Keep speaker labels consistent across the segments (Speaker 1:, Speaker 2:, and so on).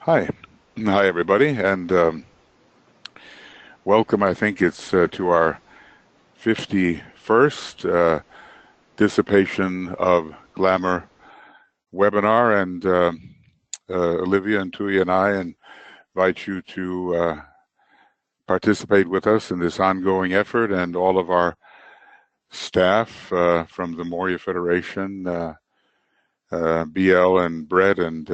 Speaker 1: Hi. Hi, everybody, and welcome. I think it's to our 51st Dissipation of Glamour webinar. And Olivia and Tuija and I invite you to participate with us in this ongoing effort, and all of our staff from the Moria Federation, BL and Brett and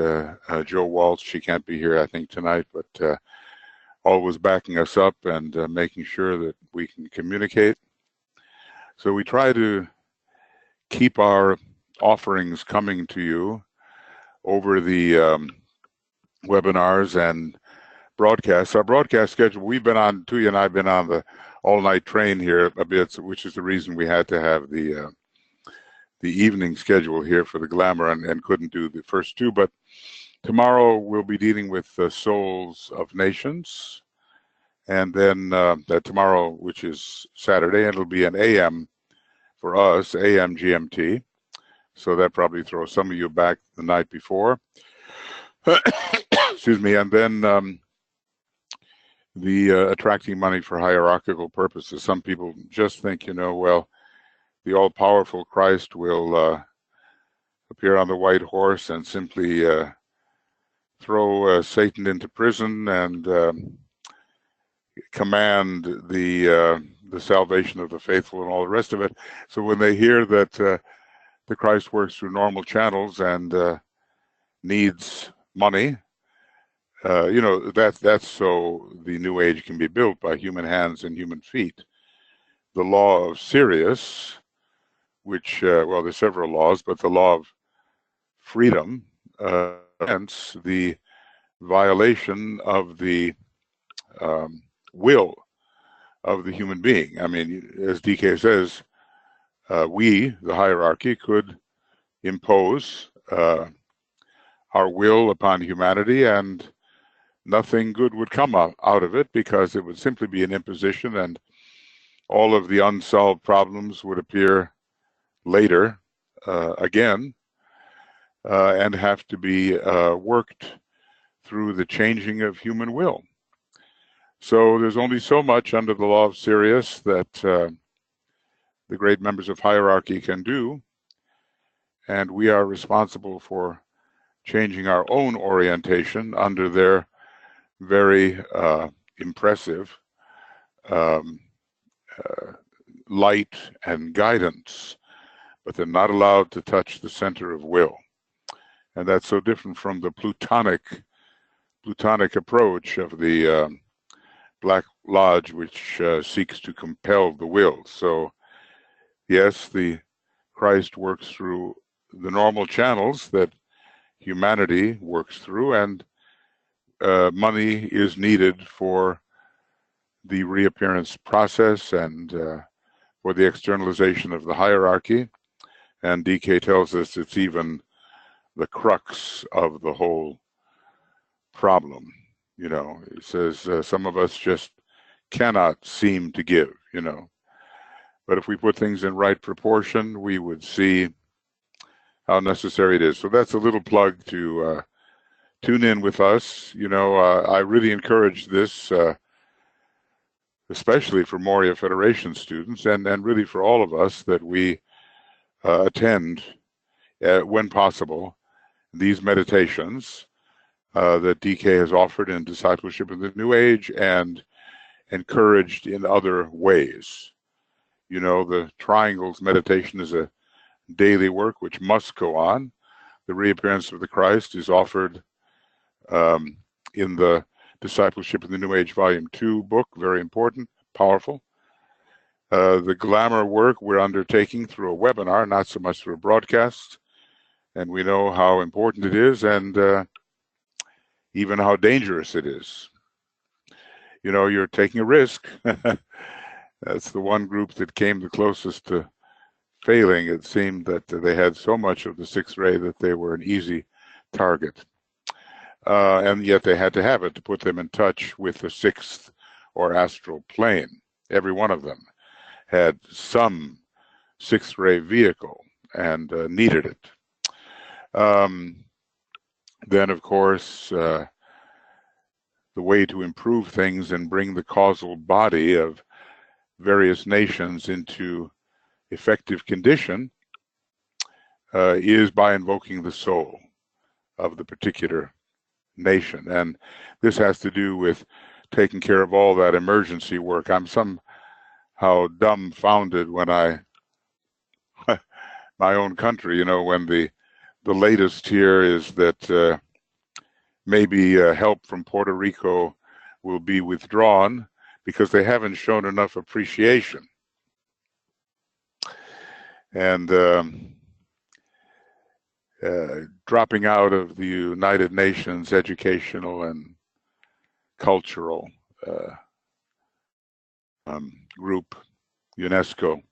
Speaker 1: Joe Waltz. She can't be here, I think, tonight, but always backing us up and making sure that we can communicate. So we try to keep our offerings coming to you over the webinars and broadcasts. Our broadcast schedule, Tuija and I have been on the all-night train here a bit, which is the reason we had to have the evening schedule here for the Glamour and couldn't do the first two. But tomorrow we'll be dealing with the Souls of Nations, and then tomorrow, which is Saturday, it'll be an AM for us, AM GMT. So that probably throws some of you back the night before. Excuse me. And then the attracting money for hierarchical purposes. Some people just think, well, the all-powerful Christ will appear on the white horse and simply throw Satan into prison and command the salvation of the faithful and all the rest of it. So when they hear that the Christ works through normal channels and needs money, that's so the New Age can be built by human hands and human feet. The law of Sirius, which, there's several laws, but the law of freedom, hence the violation of the will of the human being. I mean, as DK says, we, the hierarchy, could impose our will upon humanity, and nothing good would come out of it, because it would simply be an imposition, and all of the unsolved problems would appear later again and have to be worked through the changing of human will. So there's only so much under the law of Sirius that the great members of hierarchy can do, and we are responsible for changing our own orientation under their very impressive light and guidance, but they're not allowed to touch the center of will. And that's so different from the Plutonic approach of the Black Lodge, which seeks to compel the will. So yes, the Christ works through the normal channels that humanity works through, and money is needed for the reappearance process and for the externalization of the hierarchy. And DK tells us it's even the crux of the whole problem. He says some of us just cannot seem to give, But if we put things in right proportion, we would see how necessary it is. So that's a little plug to tune in with us. I really encourage this, especially for Moria Federation students, and really for all of us, that we attend, when possible, these meditations that DK has offered in Discipleship of the New Age and encouraged in other ways. The Triangles meditation is a daily work which must go on. The Reappearance of the Christ is offered in the Discipleship of the New Age Volume 2 book, very important, powerful. The Glamour work we're undertaking through a webinar, not so much through a broadcast, and we know how important it is, and even how dangerous it is. You're taking a risk. That's the one group that came the closest to failing. It seemed that they had so much of the sixth ray that they were an easy target. And yet they had to have it to put them in touch with the sixth or astral plane. Every one of them had some sixth ray vehicle and needed it. Then, of course, the way to improve things and bring the causal body of various nations into effective condition is by invoking the soul of the particular nation. And this has to do with taking care of all that emergency work. I'm somehow dumbfounded when my own country, you know, when the latest here is that maybe help from Puerto Rico will be withdrawn because they haven't shown enough appreciation. And dropping out of the United Nations educational and cultural group, UNESCO.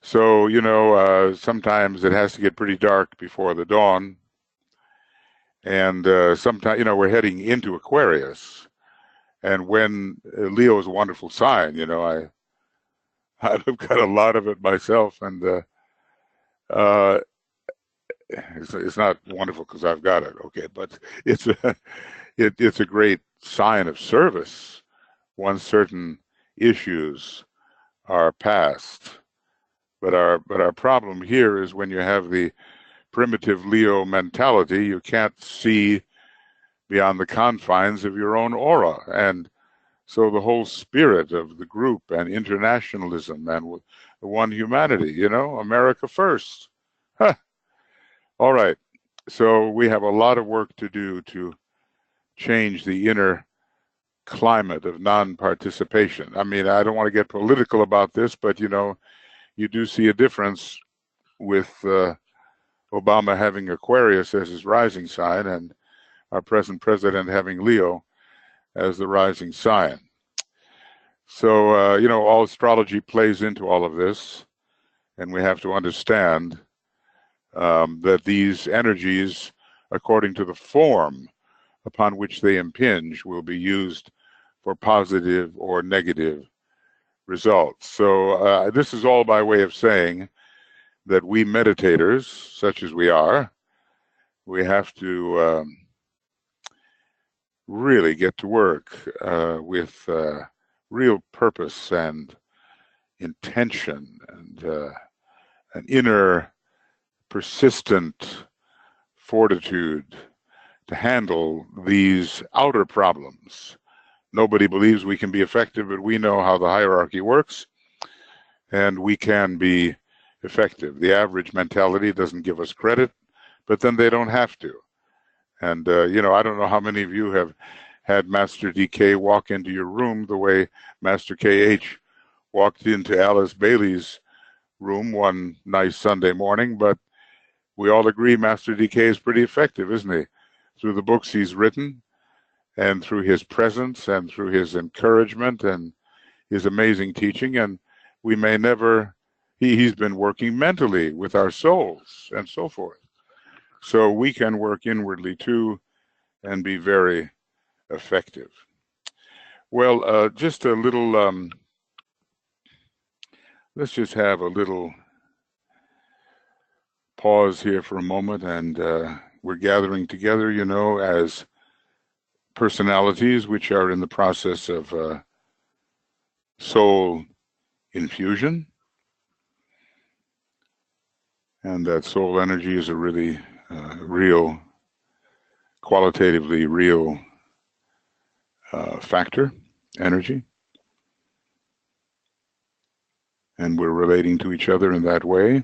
Speaker 1: So, you know, sometimes it has to get pretty dark before the dawn. And sometimes, you know, we're heading into Aquarius. And when Leo is a wonderful sign, you know, I've got a lot of it myself. And it's not wonderful because I've got it, okay, but it's a great sign of service once certain issues are passed. But our problem here is when you have the primitive Leo mentality, you can't see beyond the confines of your own aura. And so the whole spirit of the group and internationalism and one humanity, you know, America first. Huh. All right. So we have a lot of work to do to change the inner climate of non-participation. I mean, I don't want to get political about this, but, you know, you do see a difference with Obama having Aquarius as his rising sign and our present president having Leo as the rising sign. So, you know, all astrology plays into all of this, and we have to understand that these energies, according to the form upon which they impinge, will be used for positive or negative results. So this is all by way of saying that we meditators, such as we are, we have to really get to work with real purpose and intention and an inner persistent fortitude to handle these outer problems. Nobody believes we can be effective, but we know how the hierarchy works, and we can be effective. The average mentality doesn't give us credit, but then they don't have to. And, you know, I don't know how many of you have had Master DK walk into your room the way Master KH walked into Alice Bailey's room one nice Sunday morning, but we all agree Master DK is pretty effective, isn't he? Through the books he's written, and through his presence, and through his encouragement, and his amazing teaching. And we may never, he's been working mentally with our souls, and so forth. So we can work inwardly too, and be very effective. Well, just a little, let's just have a little pause here for a moment, and we're gathering together, you know, as personalities which are in the process of soul infusion. And that soul energy is a really real, qualitatively real factor, energy. And we're relating to each other in that way,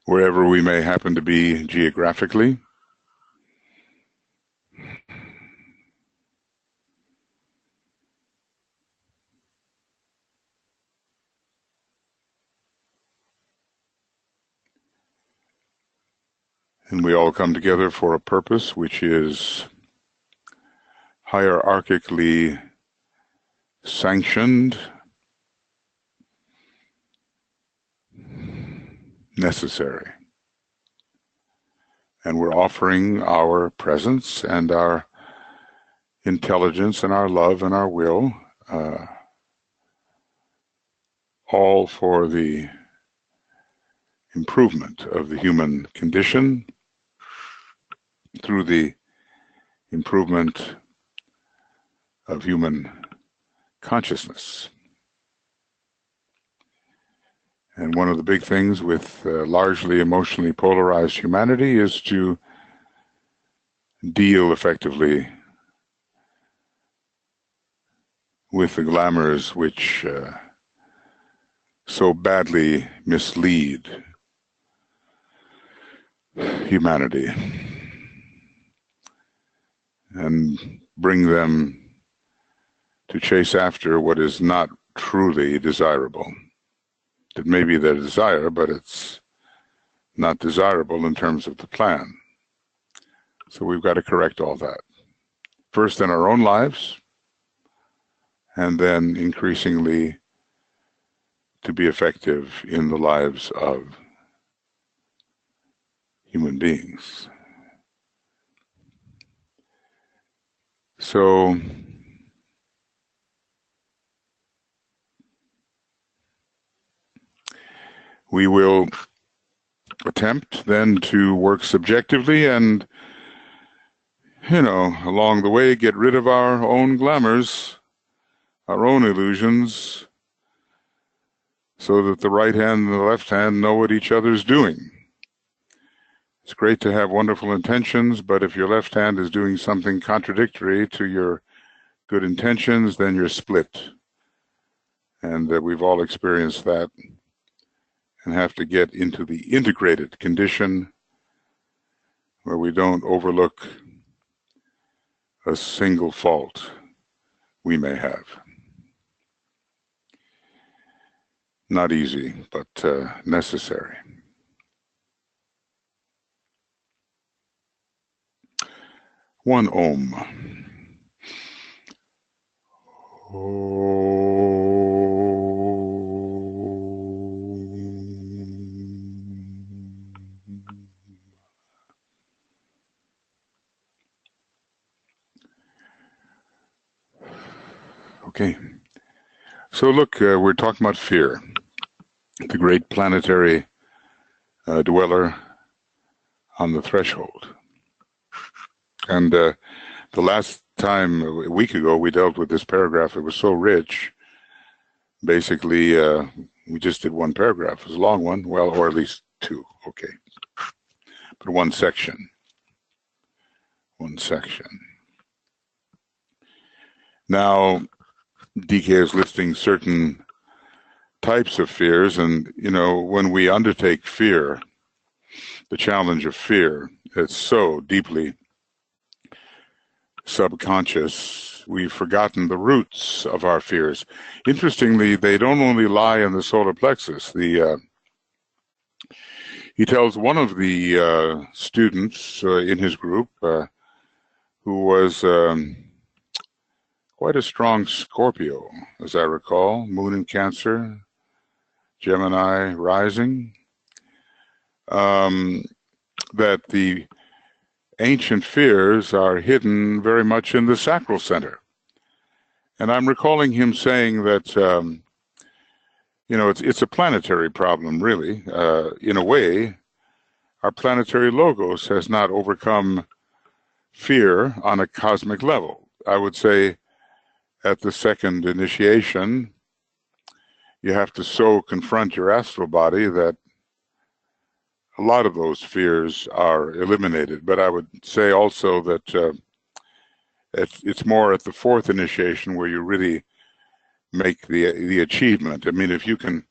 Speaker 1: wherever we may happen to be geographically. And we all come together for a purpose which is hierarchically sanctioned, necessary. And we're offering our presence and our intelligence and our love and our will, all for the improvement of the human condition through the improvement of human consciousness. And one of the big things with largely emotionally polarized humanity is to deal effectively with the glamours which so badly mislead humanity and bring them to chase after what is not truly desirable. It may be their desire, but it's not desirable in terms of the plan. So we've got to correct all that. First in our own lives, and then increasingly to be effective in the lives of human beings. So we will attempt then to work subjectively and, along the way, get rid of our own glamours, our own illusions, so that the right hand and the left hand know what each other's doing. It's great to have wonderful intentions, but if your left hand is doing something contradictory to your good intentions, then you're split. And we've all experienced that and have to get into the integrated condition where we don't overlook a single fault we may have. Not easy, but necessary. One Om. Okay. So look, we're talking about fear, the great planetary dweller on the threshold. And the last time, a week ago, we dealt with this paragraph. It was so rich. Basically, we just did one paragraph. It was a long one, well, or at least two, okay. But one section. One section. Now, DK is listing certain types of fears, and, when we undertake fear, the challenge of fear, it's so deeply subconscious, we've forgotten the roots of our fears. Interestingly, they don't only lie in the solar plexus. He tells one of the students in his group, who was quite a strong Scorpio, as I recall, Moon in Cancer, Gemini rising, that the ancient fears are hidden very much in the sacral center. And I'm recalling him saying that, it's a planetary problem, really. In a way, our planetary logos has not overcome fear on a cosmic level. I would say at the second initiation, you have to so confront your astral body that a lot of those fears are eliminated. But I would say also that it's more at the fourth initiation where you really make the achievement. I mean, if you can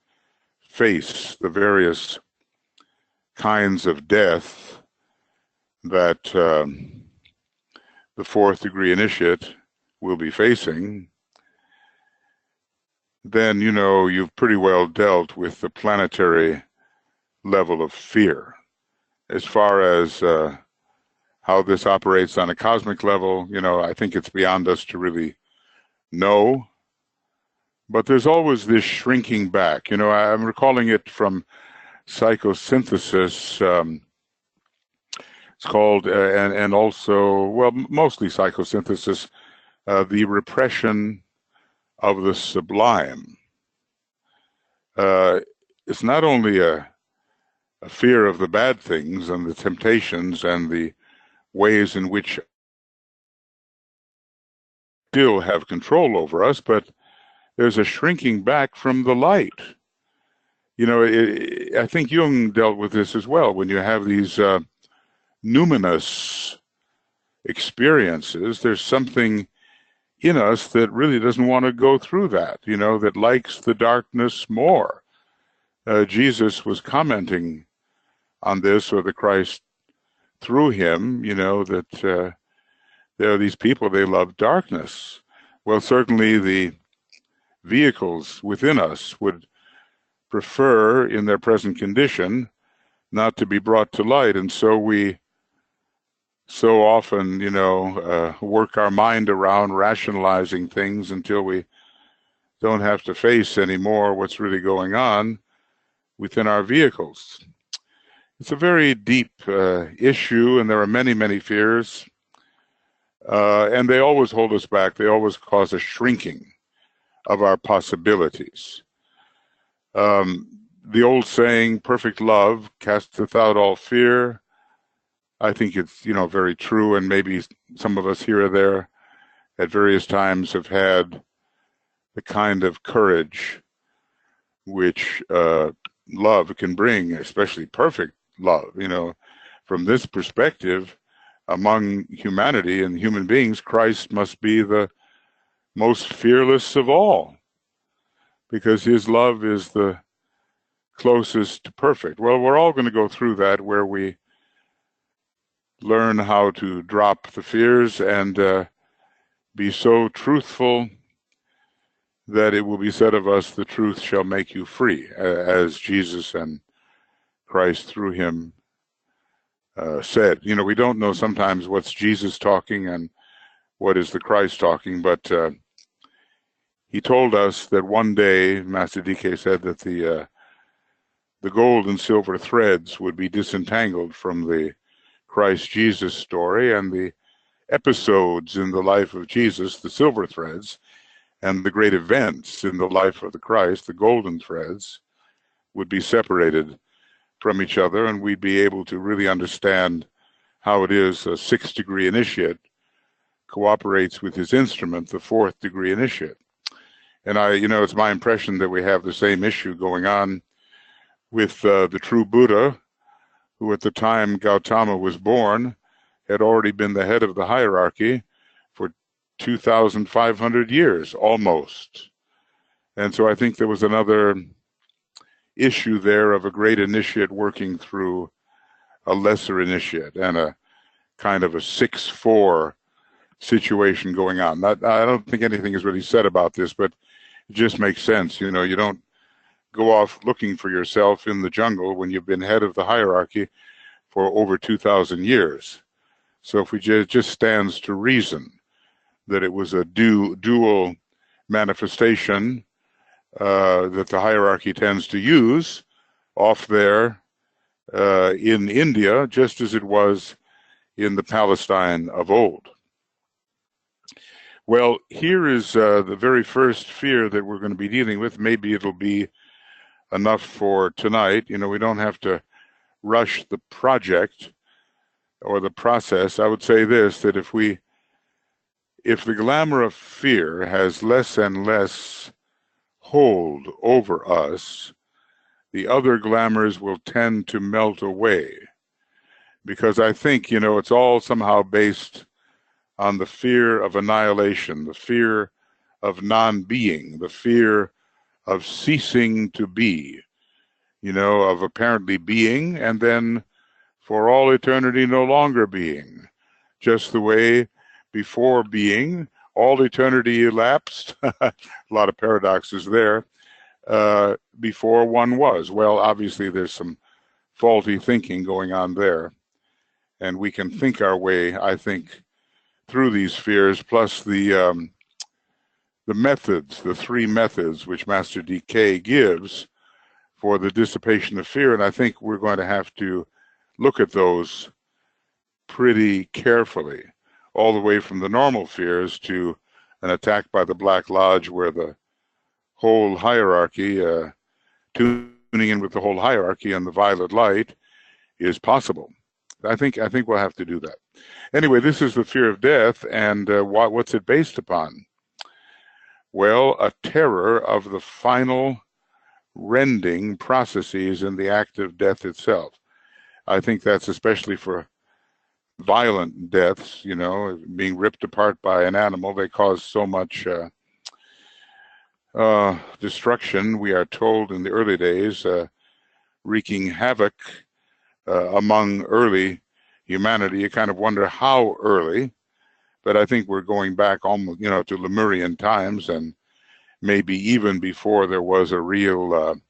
Speaker 1: face the various kinds of death that the fourth degree initiate will be facing, then you've pretty well dealt with the planetary level of fear. As far as how this operates on a cosmic level, I think it's beyond us to really know. But there's always this shrinking back. I'm recalling it from psychosynthesis. It's called, and also, well, mostly psychosynthesis, the repression of the sublime. It's not only a fear of the bad things and the temptations and the ways in which still have control over us, but there's a shrinking back from the light. You know, I think Jung dealt with this as well. When you have these numinous experiences, there's something in us that really doesn't want to go through that, you know, that likes the darkness more. Jesus was commenting on this, or the Christ through him, you know, that there are these people, they love darkness. Well, certainly the vehicles within us would prefer, in their present condition, not to be brought to light. And so we so often, you know, work our mind around rationalizing things until we don't have to face anymore what's really going on within our vehicles. It's a very deep issue, and there are many, many fears. And they always hold us back. They always cause a shrinking of our possibilities. The old saying, perfect love casteth out all fear. I think it's, you know, very true, and maybe some of us here or there at various times have had the kind of courage which love can bring, especially perfect love. You know, from this perspective, among humanity and human beings, Christ must be the most fearless of all, because his love is the closest to perfect. Well, we're all going to go through that, where we learn how to drop the fears and be so truthful that it will be said of us, the truth shall make you free, as Jesus and Christ through him said. You know, we don't know sometimes what's Jesus talking and what is the Christ talking, but he told us that one day, Master DK said, that the gold and silver threads would be disentangled from the Christ Jesus story, and the episodes in the life of Jesus, the silver threads, and the great events in the life of the Christ, the golden threads, would be separated from each other, and we'd be able to really understand how it is a 6th degree initiate cooperates with his instrument, the 4th degree initiate. And you know, it's my impression that we have the same issue going on with the true Buddha, who at the time Gautama was born, had already been the head of the hierarchy for 2,500 years, almost. And so I think there was another issue there of a great initiate working through a lesser initiate, and a kind of a 6-4 situation going on. I don't think anything is really said about this, but it just makes sense. You know, you don't go off looking for yourself in the jungle when you've been head of the hierarchy for over 2,000 years. So if we just stands to reason that it was a dual manifestation that the hierarchy tends to use off there in India, just as it was in the Palestine of old. Well, here is the very first fear that we're going to be dealing with. Maybe it'll be enough for tonight. You know, we don't have to rush the project or the process. I would say this, that if the glamour of fear has less and less hold over us, the other glamours will tend to melt away. Because I think, you know, it's all somehow based on the fear of annihilation, the fear of non-being, the fear of ceasing to be, you know, of apparently being and then for all eternity no longer being. Just the way before being, all eternity elapsed, a lot of paradoxes there, before one was. Well, obviously there's some faulty thinking going on there. And we can think our way, I think, through these fears, plus the methods, the 3 methods which Master DK gives for the dissipation of fear. And I think we're going to have to look at those pretty carefully, all the way from the normal fears to an attack by the Black Lodge, where the whole hierarchy, tuning in with the whole hierarchy and the violet light is possible. I think we'll have to do that. Anyway, this is the fear of death, and what's it based upon? Well, a terror of the final rending processes in the act of death itself. I think that's especially for violent deaths, you know, being ripped apart by an animal. They cause so much destruction, we are told in the early days, wreaking havoc among early humanity. You kind of wonder how early, but I think we're going back almost, you know, to Lemurian times, and maybe even before there was a real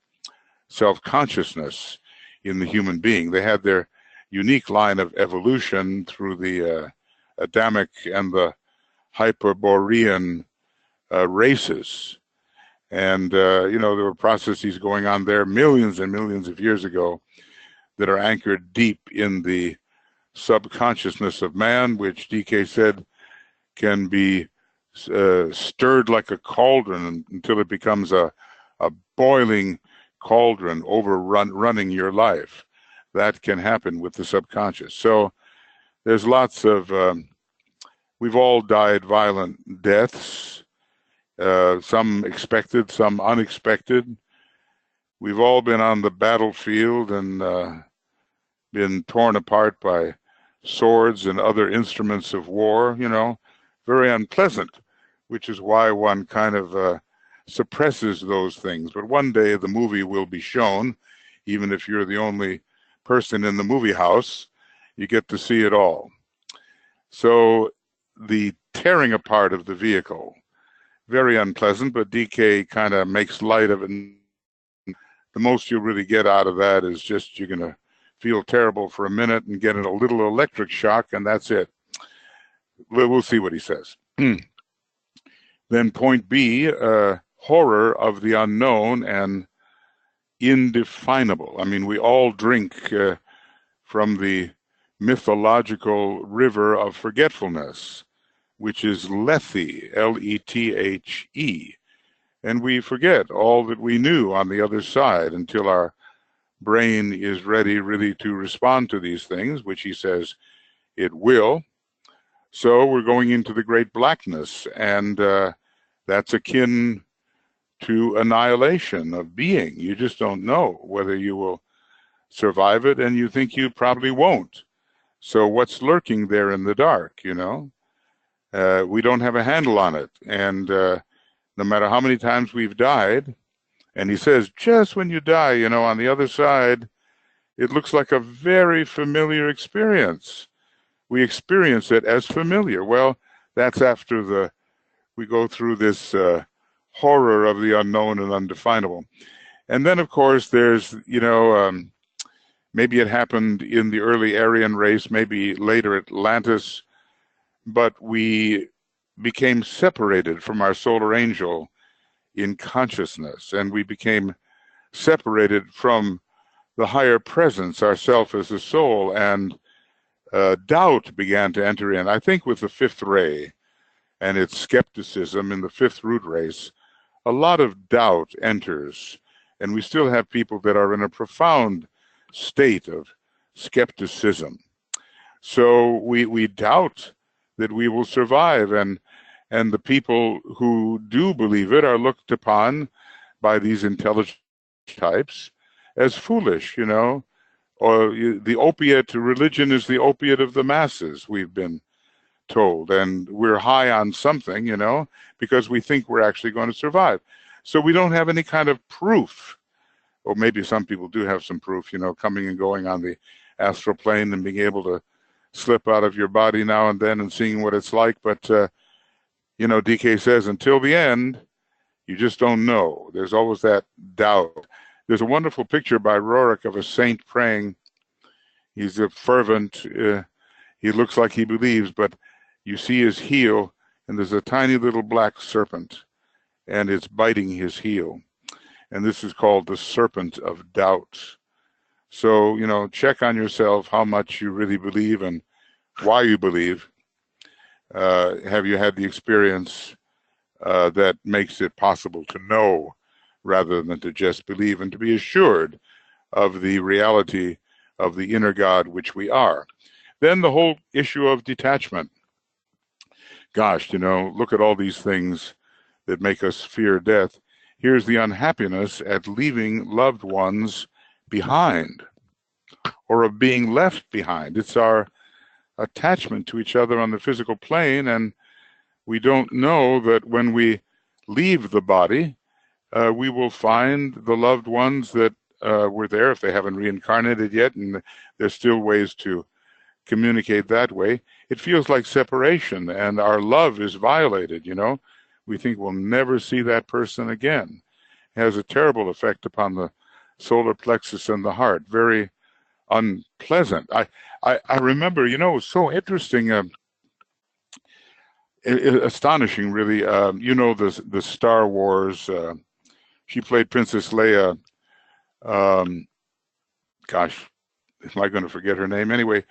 Speaker 1: self-consciousness in the human being. They had their unique line of evolution through the Adamic and the Hyperborean races. And, you know, there were processes going on there millions and millions of years ago that are anchored deep in the subconsciousness of man, which DK said can be stirred like a cauldron until it becomes a boiling cauldron running your life. That can happen with the subconscious. So there's lots of, we've all died violent deaths, some expected, some unexpected. We've all been on the battlefield and been torn apart by swords and other instruments of war, you know, very unpleasant, which is why one kind of suppresses those things. But one day the movie will be shown, even if you're the only person in the movie house, you get to see it all. So the tearing apart of the vehicle, very unpleasant, but DK kind of makes light of it. The most you'll really get out of that is just you're going to feel terrible for a minute and get a little electric shock, and that's it. We'll see what he says. Then point B, horror of the unknown and indefinable. I mean, we all drink from the mythological river of forgetfulness, which is Lethe, L-E-T-H-E. And we forget all that we knew on the other side until our brain is ready really to respond to these things, which he says it will. So we're going into the great blackness, and that's akin to annihilation of being. You just don't know whether you will survive it, and you think you probably won't. So what's lurking there in the dark, you know? We don't have a handle on it, and no matter how many times we've died, and he says, just when you die, you know, on the other side, it looks like a very familiar experience. We experience it as familiar. Well, that's after we go through this horror of the unknown and undefinable. And then, of course, there's, you know, maybe it happened in the early Aryan race, maybe later Atlantis, but we became separated from our solar angel in consciousness, and we became separated from the higher presence, ourself as a soul, and doubt began to enter in. I think with the fifth ray and its skepticism in the fifth root race, a lot of doubt enters, and we still have people that are in a profound state of skepticism. So we doubt that we will survive, and the people who do believe it are looked upon by these intelligent types as foolish, you know, or the opiate to religion is the opiate of the masses, we've been told, and we're high on something, you know, because we think we're actually going to survive. So we don't have any kind of proof, or maybe some people do have some proof, you know, coming and going on the astral plane and being able to slip out of your body now and then and seeing what it's like, but you know, DK says, until the end, you just don't know. There's always that doubt. There's a wonderful picture by Roerich of a saint praying. He's a fervent, he looks like he believes, but you see his heel, and there's a tiny little black serpent, and it's biting his heel. And this is called the serpent of doubt. So, you know, check on yourself how much you really believe and why you believe. Have you had the experience that makes it possible to know rather than to just believe, and to be assured of the reality of the inner God which we are. Then the whole issue of detachment. Gosh, look at all these things that make us fear death. Here's the unhappiness at leaving loved ones behind, or of being left behind. It's our attachment to each other on the physical plane, and we don't know that when we leave the body, we will find the loved ones that were there if they haven't reincarnated yet, and there's still ways to communicate that way. It feels like separation, and our love is violated, We think we'll never see that person again. It has a terrible effect upon the solar plexus and the heart. Very unpleasant. I remember, it was so interesting, astonishing, really. The Star Wars. She played Princess Leia. Gosh, am I going to forget her name? Anyway,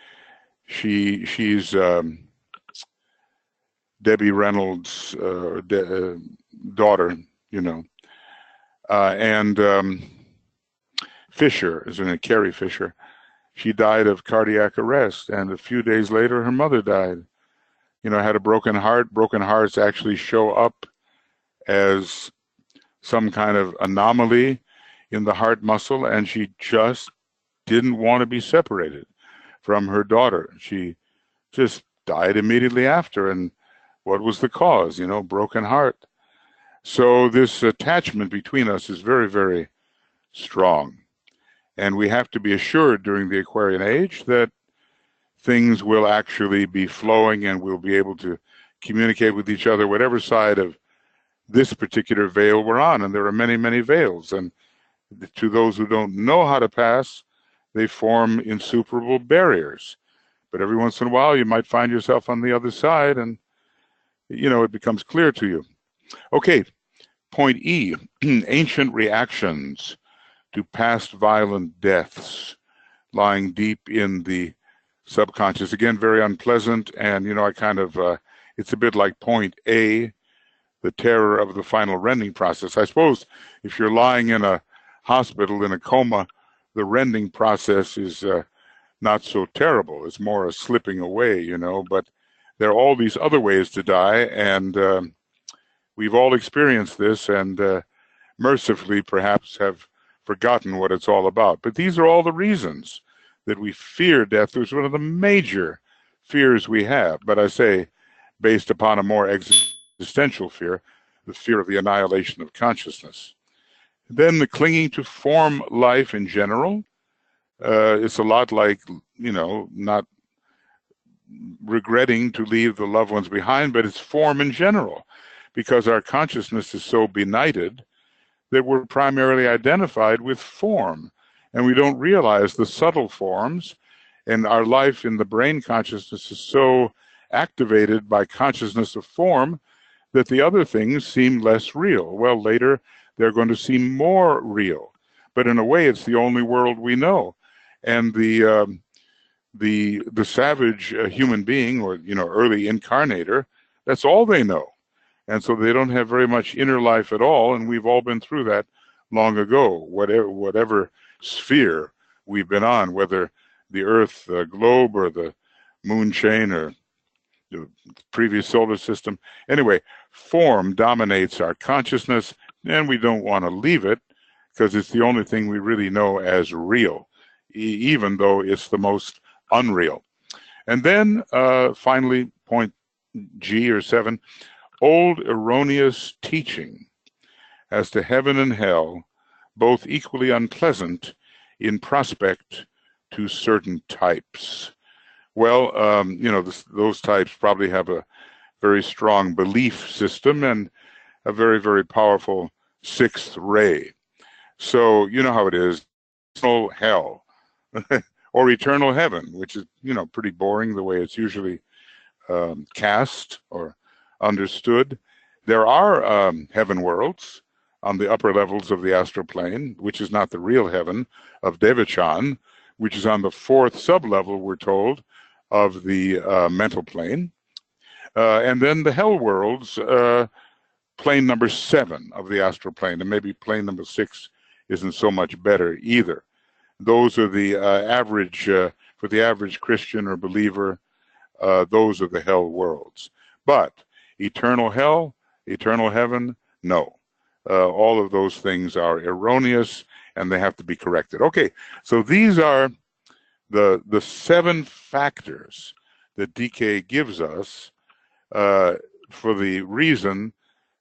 Speaker 1: she's Debbie Reynolds' daughter, and Fisher, isn't it? Carrie Fisher. She died of cardiac arrest, and a few days later, her mother died. Had a broken heart. Broken hearts actually show up as some kind of anomaly in the heart muscle, and she just didn't want to be separated from her daughter. She just died immediately after, and what was the cause? Broken heart. So this attachment between us is very, very strong. And we have to be assured during the Aquarian age that things will actually be flowing and we'll be able to communicate with each other, whatever side of this particular veil we're on. And there are many, many veils. And to those who don't know how to pass, they form insuperable barriers. But every once in a while, you might find yourself on the other side and, it becomes clear to you. Okay, point E, ancient reactions to past violent deaths lying deep in the subconscious. Again, very unpleasant. And, it's a bit like point A, the terror of the final rending process. I suppose if you're lying in a hospital in a coma, the rending process is not so terrible. It's more a slipping away, but there are all these other ways to die, and we've all experienced this and mercifully perhaps have forgotten what it's all about. But these are all the reasons that we fear death. It's one of the major fears we have, but I say based upon a more existential fear, the fear of the annihilation of consciousness. Then the clinging to form life in general. It's a lot like, not regretting to leave the loved ones behind, but it's form in general, because our consciousness is so benighted that we're primarily identified with form, and we don't realize the subtle forms, and our life in the brain consciousness is so activated by consciousness of form that the other things seem less real. Well, later they're going to seem more real, but in a way it's the only world we know. And the savage human being, or early incarnator, that's all they know. And so they don't have very much inner life at all, and we've all been through that long ago, whatever sphere we've been on, whether the Earth globe or the moon chain or the previous solar system. Anyway, form dominates our consciousness, and we don't want to leave it because it's the only thing we really know as real, even though it's the most unreal. And then finally, point G or 7, old erroneous teaching as to heaven and hell, both equally unpleasant in prospect to certain types. Well, those types probably have a very strong belief system and a very, very powerful sixth ray. So you know how it is, eternal hell or eternal heaven, which is, pretty boring the way it's usually cast or understood. There are heaven worlds on the upper levels of the astral plane, which is not the real heaven of Devachan, which is on the 4th sublevel, we're told, of the mental plane. And then the hell worlds, plane number 7 of the astral plane, and maybe plane number 6 isn't so much better either. those are the average, for the average Christian or believer, those are the hell worlds. But eternal hell, eternal heaven, no. All of those things are erroneous and they have to be corrected. Okay, so these are the 7 factors that DK gives us for the reason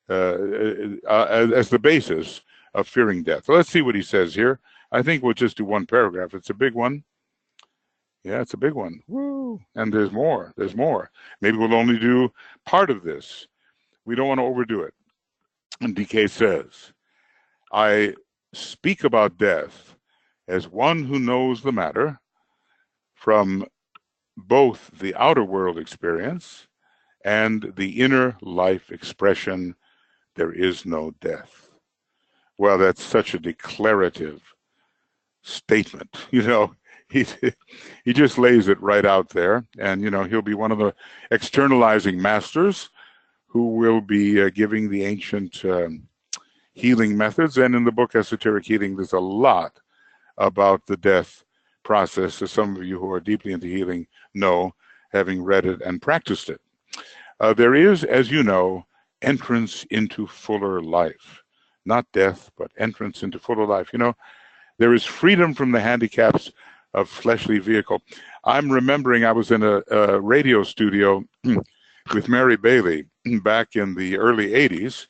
Speaker 1: as the basis of fearing death. So let's see what he says here. I think we'll just do one paragraph. It's a big one. Yeah, it's a big one. Woo! And there's more. There's more. Maybe we'll only do part of this. We don't want to overdo it. And DK says, I speak about death as one who knows the matter from both the outer world experience and the inner life expression, there is no death. Well, that's such a declarative statement. You know, he just lays it right out there. And, you know, he'll be one of the externalizing masters who will be giving the ancient healing methods. And in the book Esoteric Healing, there's a lot about the death process, as some of you who are deeply into healing know, having read it and practiced it. There is, as you know, entrance into fuller life. Not death, but entrance into fuller life. You know, there is freedom from the handicaps of fleshly vehicle. I'm remembering I was in a radio studio with Mary Bailey back in the early 80s.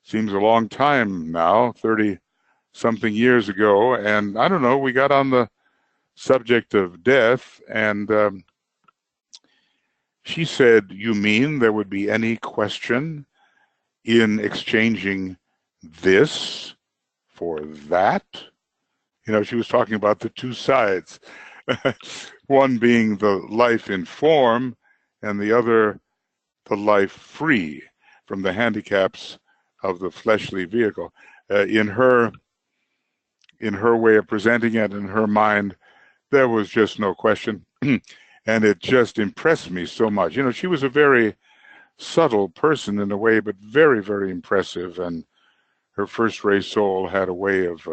Speaker 1: Seems a long time now, 30-something years ago. And I don't know, we got on the subject of death, and she said, you mean there would be any question in exchanging this for that? You know, she was talking about the two sides, one being the life in form and the other the life free from the handicaps of the fleshly vehicle. In her way of presenting it, in her mind, there was just no question. And it just impressed me so much. You know, she was a very subtle person in a way, but very, very impressive. And her first-ray soul had a way of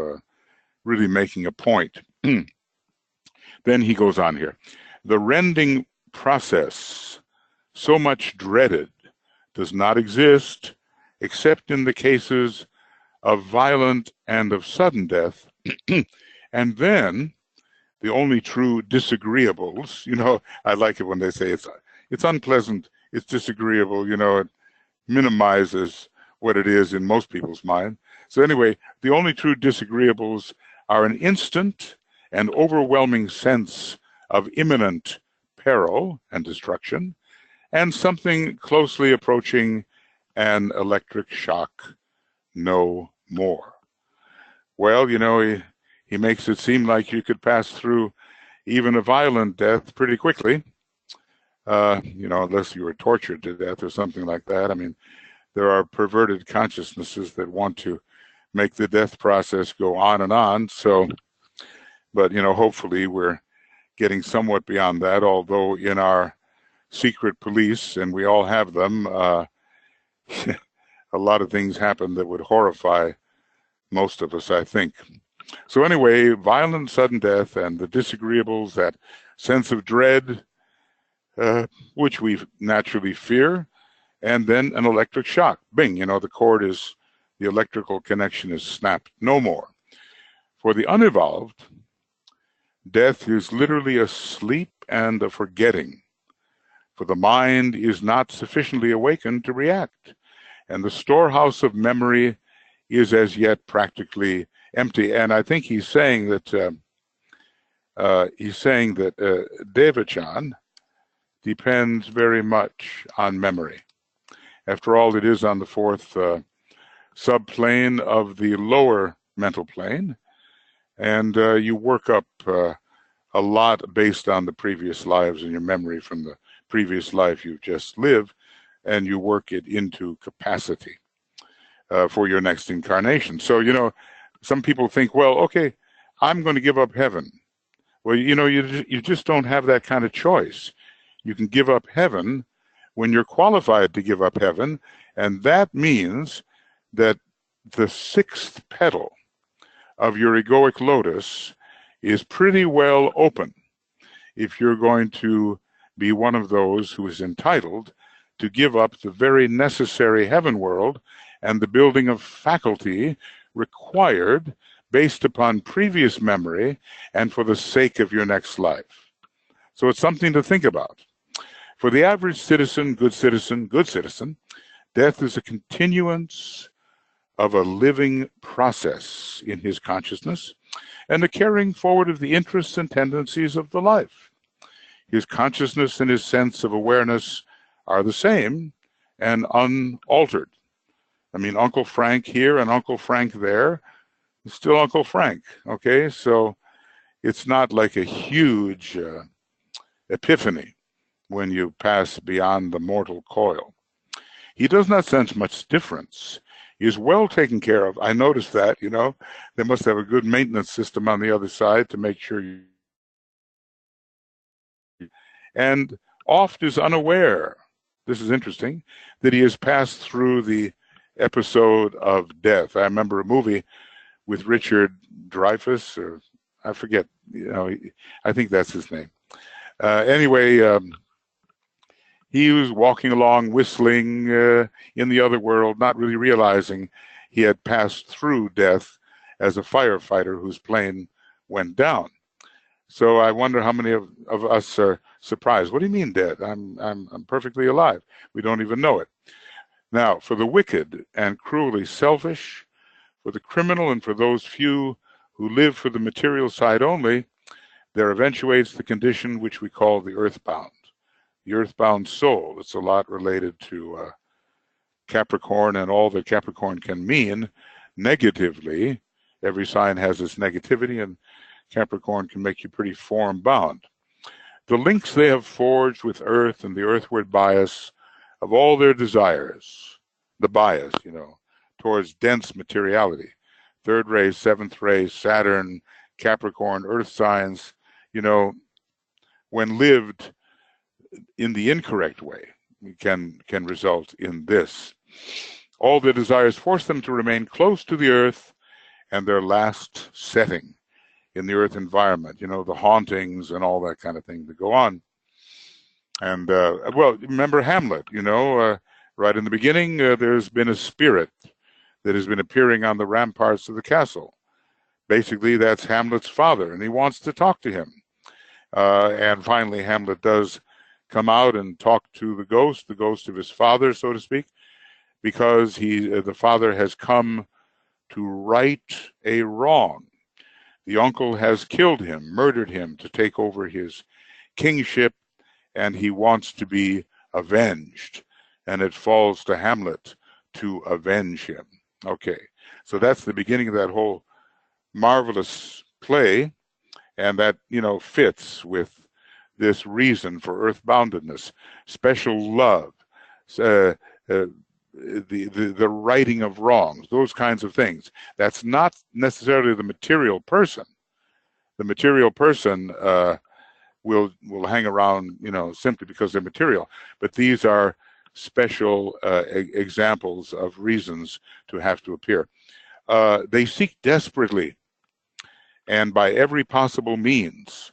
Speaker 1: really making a point. Then he goes on here. The rending process, so much dreaded, does not exist except in the cases of violent and of sudden death. And then the only true disagreeables, you know, I like it when they say it's unpleasant, it's disagreeable, you know, it minimizes what it is in most people's mind. So anyway, the only true disagreeables are an instant and overwhelming sense of imminent peril and destruction, and something closely approaching an electric shock, no more. Well, you know, he makes it seem like you could pass through even a violent death pretty quickly, you know, unless you were tortured to death or something like that. I mean, there are perverted consciousnesses that want to make the death process go on and on. So, but, you know, hopefully we're getting somewhat beyond that, although in our secret police, and we all have them, a lot of things happen that would horrify most of us, I think. So anyway, violent sudden death and the disagreeables, that sense of dread, which we naturally fear, and then an electric shock. Bing, you know, the electrical connection is snapped. No more. For the unevolved, death is literally a sleep and a forgetting. For the mind is not sufficiently awakened to react, and the storehouse of memory is as yet practically empty. And I think he's saying that Devachan depends very much on memory. After all, it is on the fourth subplane of the lower mental plane, and you work up a lot based on the previous lives and your memory from the previous life you've just lived, and you work it into capacity for your next incarnation. So, you know, some people think, well, okay, I'm going to give up heaven. Well, you know, you just don't have that kind of choice. You can give up heaven when you're qualified to give up heaven, and that means that the sixth petal of your egoic lotus is pretty well open if you're going to be one of those who is entitled to give up the very necessary heaven world and the building of faculty required based upon previous memory and for the sake of your next life. So it's something to think about. For the average citizen, good citizen, death is a continuance of a living process in his consciousness and the carrying forward of the interests and tendencies of the life. His consciousness and his sense of awareness are the same and unaltered. I mean, Uncle Frank here and Uncle Frank there is still Uncle Frank, okay? So it's not like a huge epiphany when you pass beyond the mortal coil. He does not sense much difference. He is well taken care of. I noticed that, you know, they must have a good maintenance system on the other side to make sure you... And oft is unaware, this is interesting, that he has passed through the episode of death. I remember a movie with Richard Dreyfuss, or I forget, you know, I think that's his name. Anyway, he was walking along whistling in the other world, not really realizing he had passed through death as a firefighter whose plane went down. So I wonder how many of us are surprised. What do you mean dead? I'm perfectly alive. We don't even know it. Now, for the wicked and cruelly selfish, for the criminal and for those few who live for the material side only, there eventuates the condition which we call the earthbound. The earthbound soul. It's a lot related to Capricorn and all that Capricorn can mean negatively. Every sign has its negativity, and Capricorn can make you pretty form bound. The links they have forged with earth and the earthward bias of all their desires, the bias, you know, towards dense materiality, third ray, seventh ray, Saturn, Capricorn, earth signs, you know, when lived in the incorrect way, can result in this. All their desires force them to remain close to the earth and their last setting in the earth environment, you know, the hauntings and all that kind of thing that go on. And, well, remember Hamlet, you know, right in the beginning, there's been a spirit that has been appearing on the ramparts of the castle. Basically, that's Hamlet's father, and he wants to talk to him. And finally, Hamlet does come out and talk to the ghost of his father, so to speak, because the father has come to right a wrong. The uncle has killed him, murdered him to take over his kingship, and he wants to be avenged. And it falls to Hamlet to avenge him. Okay, so that's the beginning of that whole marvelous play, and that, you know, fits with this reason for earthboundedness, special love, the righting of wrongs, those kinds of things. That's not necessarily the material person. The material person will hang around, you know, simply because they're material. But these are special examples of reasons to have to appear. They seek desperately and by every possible means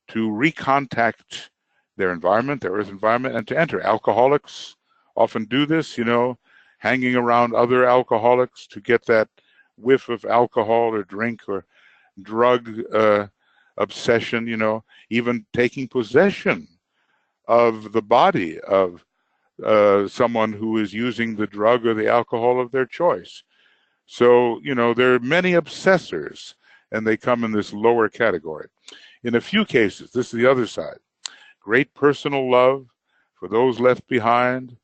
Speaker 1: to recontact their environment, their earth environment, and to enter. Alcoholics often do this, you know, hanging around other alcoholics to get that whiff of alcohol or drink or drug obsession, you know, even taking possession of the body of someone who is using the drug or the alcohol of their choice. So, you know, there are many obsessors, and they come in this lower category. In a few cases, this is the other side, great personal love for those left behind,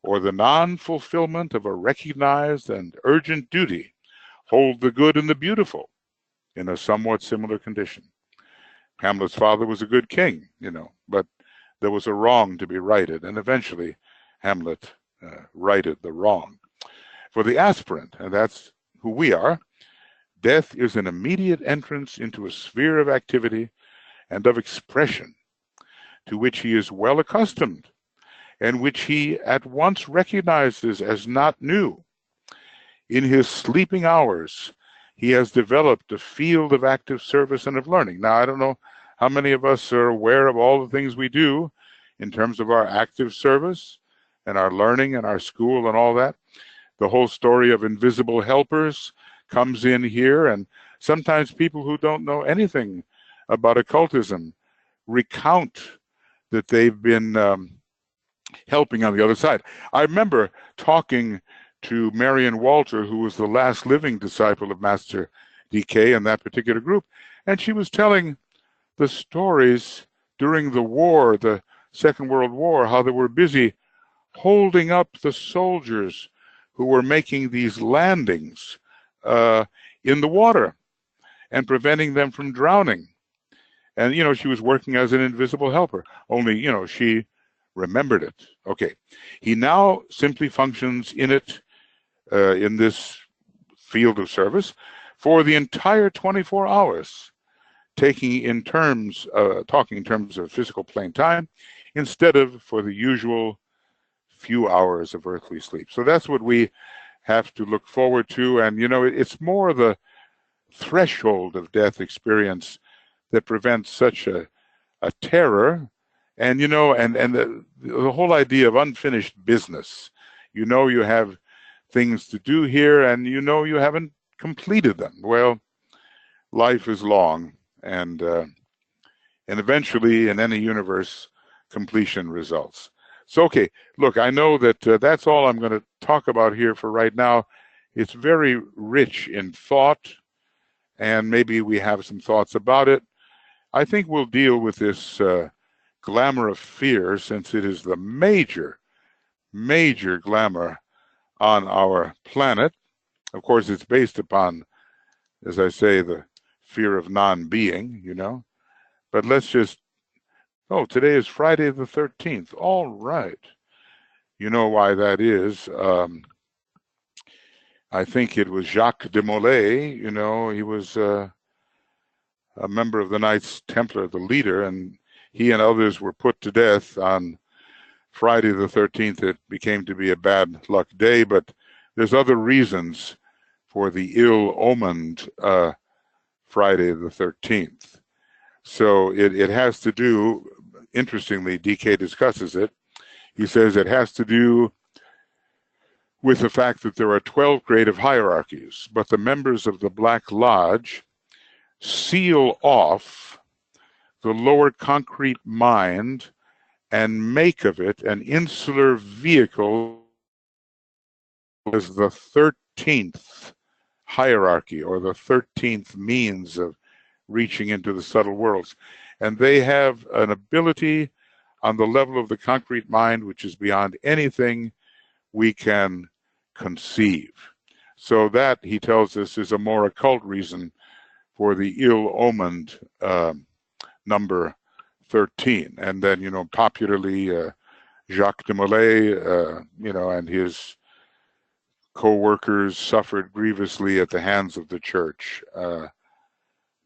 Speaker 1: or the non-fulfillment of a recognized and urgent duty, hold the good and the beautiful in a somewhat similar condition. Hamlet's father was a good king, you know, but there was a wrong to be righted, and eventually Hamlet righted the wrong. For the aspirant, and that's who we are, death is an immediate entrance into a sphere of activity and of expression to which he is well accustomed and which he at once recognizes as not new. In his sleeping hours, he has developed a field of active service and of learning. Now, I don't know how many of us are aware of all the things we do in terms of our active service and our learning and our school and all that. The whole story of invisible helpers comes in here, and sometimes people who don't know anything about occultism recount that they've been helping on the other side. I remember talking to Marion Walter, who was the last living disciple of Master DK in that particular group, and she was telling the stories during the war, the Second World War, how they were busy holding up the soldiers who were making these landings in the water and preventing them from drowning. And, you know, she was working as an invisible helper, only, you know, she remembered it. Okay. He now simply functions in it, in this field of service for the entire 24 hours, talking in terms of physical plane time instead of for the usual few hours of earthly sleep. So that's what we have to look forward to. And, you know, it's more the threshold of death experience that prevents such a terror. And, you know, and the whole idea of unfinished business. You know, you have things to do here and you know you haven't completed them. Well, life is long, and eventually in any universe, completion results. So, okay, look, I know that that's all I'm going to talk about here for right now. It's very rich in thought, and maybe we have some thoughts about it. I think we'll deal with this glamour of fear, since it is the major glamour on our planet. Of course, it's based upon, as I say, the fear of non-being, you know. But let's just, today is Friday the 13th. All right. You know why that is. I think it was Jacques de Molay, you know, he was a member of the Knights Templar, the leader, and he and others were put to death on Friday the 13th. It became to be a bad luck day, but there's other reasons for the ill-omened Friday the 13th. So it has to do, interestingly, DK discusses it. He says it has to do with the fact that there are 12 grade hierarchies, but the members of the Black Lodge seal off the lower concrete mind and make of it an insular vehicle as the 13th hierarchy, or the 13th means of reaching into the subtle worlds. And they have an ability on the level of the concrete mind which is beyond anything we can conceive. So that, he tells us, is a more occult reason for the ill-omened number 13. And then, you know, popularly, Jacques de Molay, you know, and his co-workers suffered grievously at the hands of the church.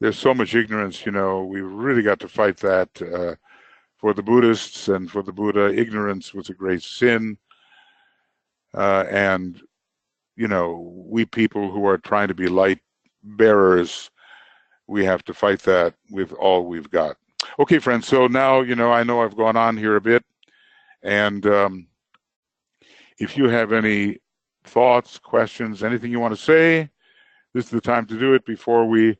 Speaker 1: There's so much ignorance, you know, we really got to fight that. For the Buddhists and for the Buddha, ignorance was a great sin. And, you know, we people who are trying to be light bearers, we have to fight that with all we've got. Okay, friends, so now, you know, I know I've gone on here a bit. And if you have any thoughts, questions, anything you want to say, this is the time to do it before we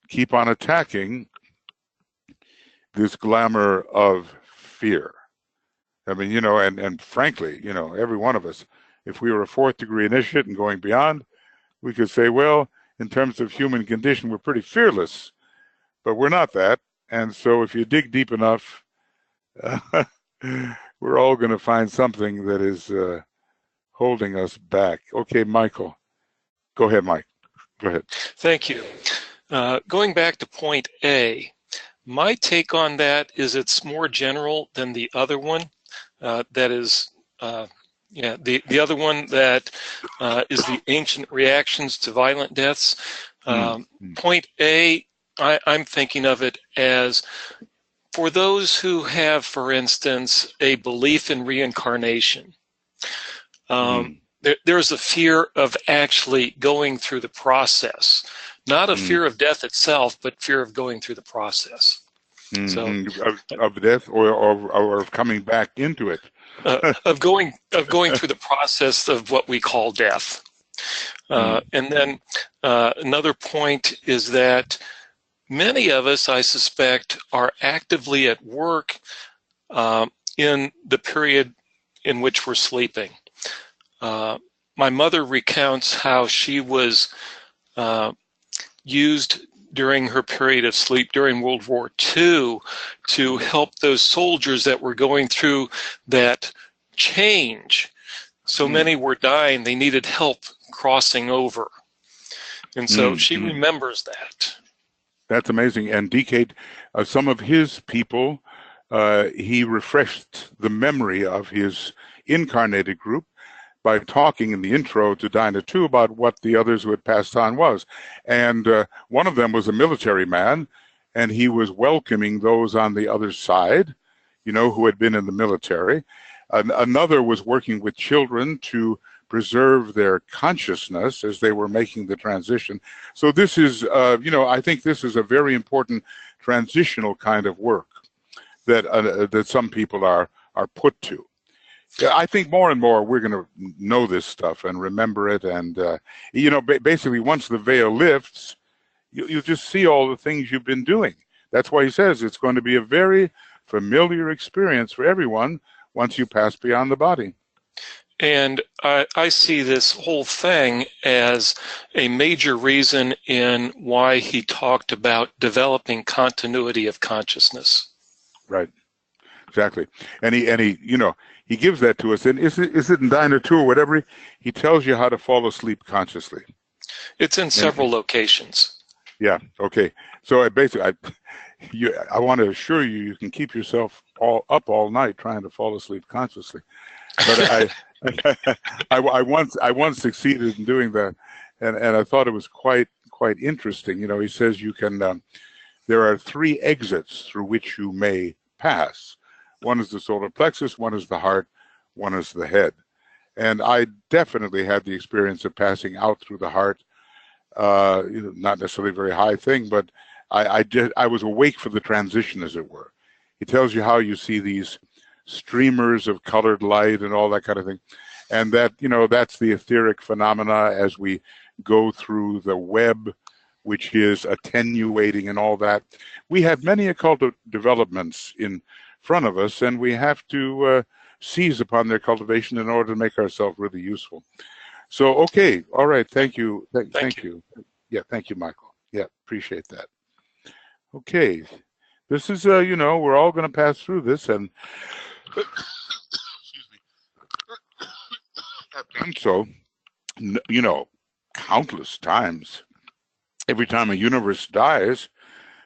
Speaker 1: keep on attacking this glamour of fear. I mean, you know, and frankly, you know, every one of us, if we were a fourth degree initiate and going beyond, we could say, well, in terms of human condition, we're pretty fearless, but we're not that. And so if you dig deep enough, we're all going to find something that is holding us back. Okay, Michael. Go ahead, Mike. Go ahead.
Speaker 2: Thank you. Going back to point A, my take on that is it's more general than the other one. That is, the other one that is the ancient reactions to violent deaths. Point A, I'm thinking of it as for those who have, for instance, a belief in reincarnation. there's a fear of actually going through the process, not a fear of death itself, but fear of going through the process. So
Speaker 1: of death or of coming back into it.
Speaker 2: Of going through the process of what we call death. And then another point is that many of us, I suspect, are actively at work in the period in which we're sleeping. My mother recounts how she was used during her period of sleep during World War II to help those soldiers that were going through that change. So many were dying, they needed help crossing over. And so she remembers that.
Speaker 1: That's amazing. And DK, some of his people, he refreshed the memory of his incarnated group by talking in the intro to Dyna 2 about what the others who had passed on was. And one of them was a military man, and he was welcoming those on the other side, you know, who had been in the military. Another was working with children to preserve their consciousness as they were making the transition. So this is, you know, I think this is a very important transitional kind of work that that some people are put to. I think more and more we're going to know this stuff and remember it, and you know, basically once the veil lifts, you just see all the things you've been doing. That's why he says it's going to be a very familiar experience for everyone once you pass beyond the body.
Speaker 2: And I see this whole thing as a major reason in why he talked about developing continuity of consciousness.
Speaker 1: Right. Exactly. And he, you know, he gives that to us. And is it in Dyna 2 or whatever? He tells you how to fall asleep consciously.
Speaker 2: It's in several locations.
Speaker 1: Yeah. Okay. So basically, I want to assure you, you can keep yourself up all night trying to fall asleep consciously. But I once succeeded in doing that, and I thought it was quite interesting. You know, he says you can. There are 3 exits through which you may pass. One is the solar plexus, one is the heart, one is the head. And I definitely had the experience of passing out through the heart. You know, not necessarily a very high thing, but I was awake for the transition, as it were. He tells you how you see these streamers of colored light and all that kind of thing. And that, you know, that's the etheric phenomena as we go through the web, which is attenuating and all that. We have many occult developments in front of us, and we have to seize upon their cultivation in order to make ourselves really useful. So, okay, all right, thank you. Thank you. Yeah, thank you, Michael. Yeah, appreciate that. Okay, this is, you know, we're all going to pass through this, and excuse me, I've done so, you know, countless times. Every time a universe dies,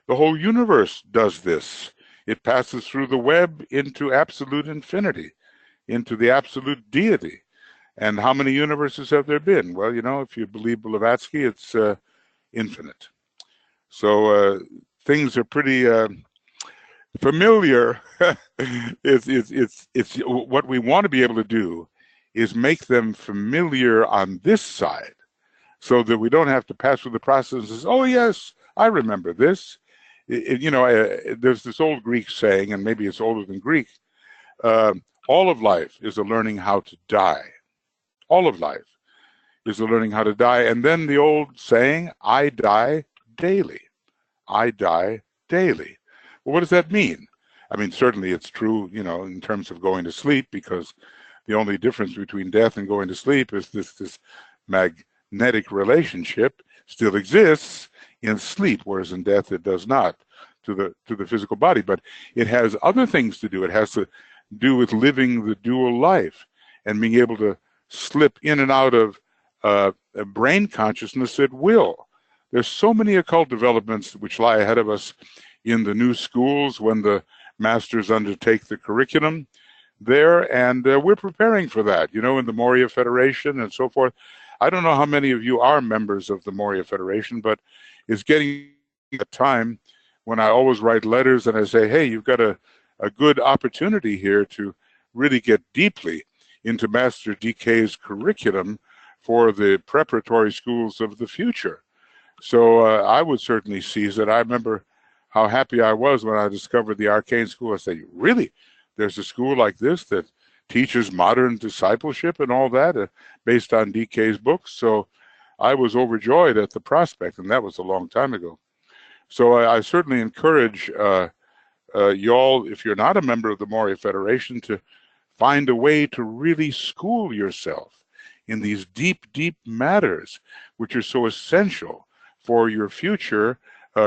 Speaker 1: the whole universe does this. It passes through the web into absolute infinity, into the absolute deity. And how many universes have there been? Well, you know, if you believe Blavatsky, it's infinite. So things are pretty familiar. It's what we want to be able to do is make them familiar on this side, so that we don't have to pass through the processes. Oh yes, I remember this. You know, there's this old Greek saying, and maybe it's older than Greek. All of life is a learning how to die. All of life is a learning how to die. And then the old saying, I die daily. I die daily. Well, what does that mean? I mean, certainly it's true, you know, in terms of going to sleep, because the only difference between death and going to sleep is this magnetic relationship still exists in sleep, whereas in death it does not, to the physical body. But it has other things to do. It has to do with living the dual life and being able to slip in and out of a brain consciousness at will. There's so many occult developments which lie ahead of us in the new schools when the masters undertake the curriculum there, and we're preparing for that, you know, in the Moria Federation and so forth. I don't know how many of you are members of the Moria Federation, but it's getting a time when I always write letters and I say, hey, you've got a good opportunity here to really get deeply into Master DK's curriculum for the preparatory schools of the future. So I would certainly seize it. I remember how happy I was when I discovered the Arcane School. I said, really? There's a school like this that teaches modern discipleship and all that based on DK's books. So I was overjoyed at the prospect, and that was a long time ago. So I certainly encourage y'all, if you're not a member of the Moria Federation, to find a way to really school yourself in these deep, deep matters, which are so essential for your future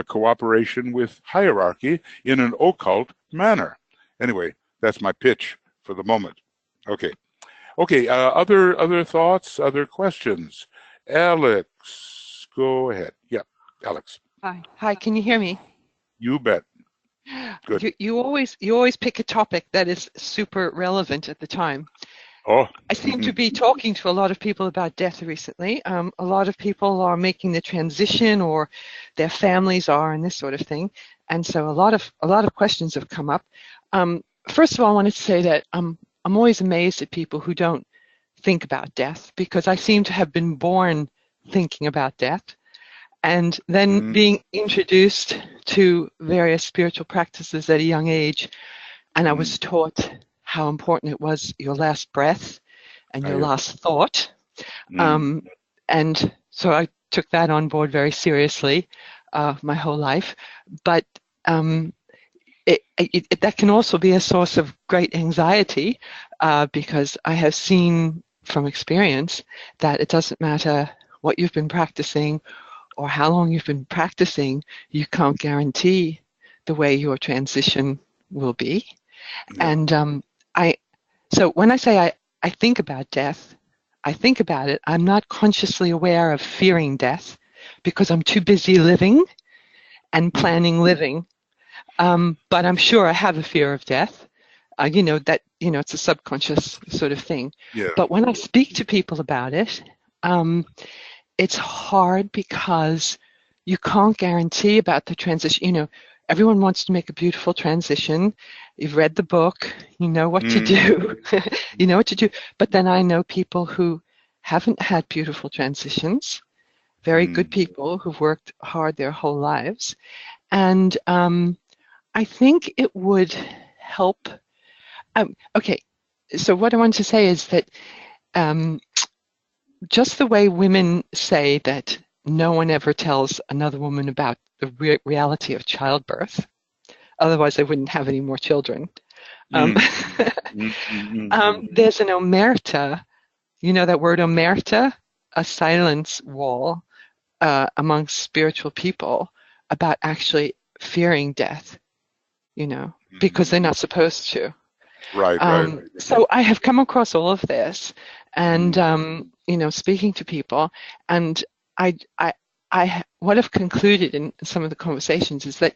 Speaker 1: cooperation with hierarchy in an occult manner. Anyway, that's my pitch for the moment. Okay. Okay, other thoughts, other questions? Alex, go ahead. Yeah, Alex.
Speaker 3: Hi, can you hear me?
Speaker 1: You bet. Good.
Speaker 3: You always pick a topic that is super relevant at the time.
Speaker 1: Oh.
Speaker 3: I seem to be talking to a lot of people about death recently. A lot of people are making the transition, or their families are, and this sort of thing. And so a lot of questions have come up. First of all, I wanted to say that I'm always amazed at people who don't think about death, because I seem to have been born thinking about death, and then being introduced to various spiritual practices at a young age, and I was taught how important it was, your last breath and your last thought. And so I took that on board very seriously my whole life. But that can also be a source of great anxiety, because I have seen from experience that it doesn't matter what you've been practicing or how long you've been practicing, you can't guarantee the way your transition will be. Yeah. And so when I say I think about death, I think about it, I'm not consciously aware of fearing death, because I'm too busy living and planning living. But I'm sure I have a fear of death. It's a subconscious sort of thing.
Speaker 1: Yeah.
Speaker 3: But when I speak to people about it, it's hard, because you can't guarantee about the transition. Everyone wants to make a beautiful transition. You've read the book, you know what to do, you know what to do. But then I know people who haven't had beautiful transitions, very good people who've worked hard their whole lives. And I think it would help. Okay, so what I want to say is that just the way women say that no one ever tells another woman about the reality of childbirth, otherwise they wouldn't have any more children. There's an omerta, you know that word omerta, a silence wall amongst spiritual people about actually fearing death, because they're not supposed to.
Speaker 1: Right.
Speaker 3: So I have come across all of this, and speaking to people, and what I've concluded in some of the conversations is that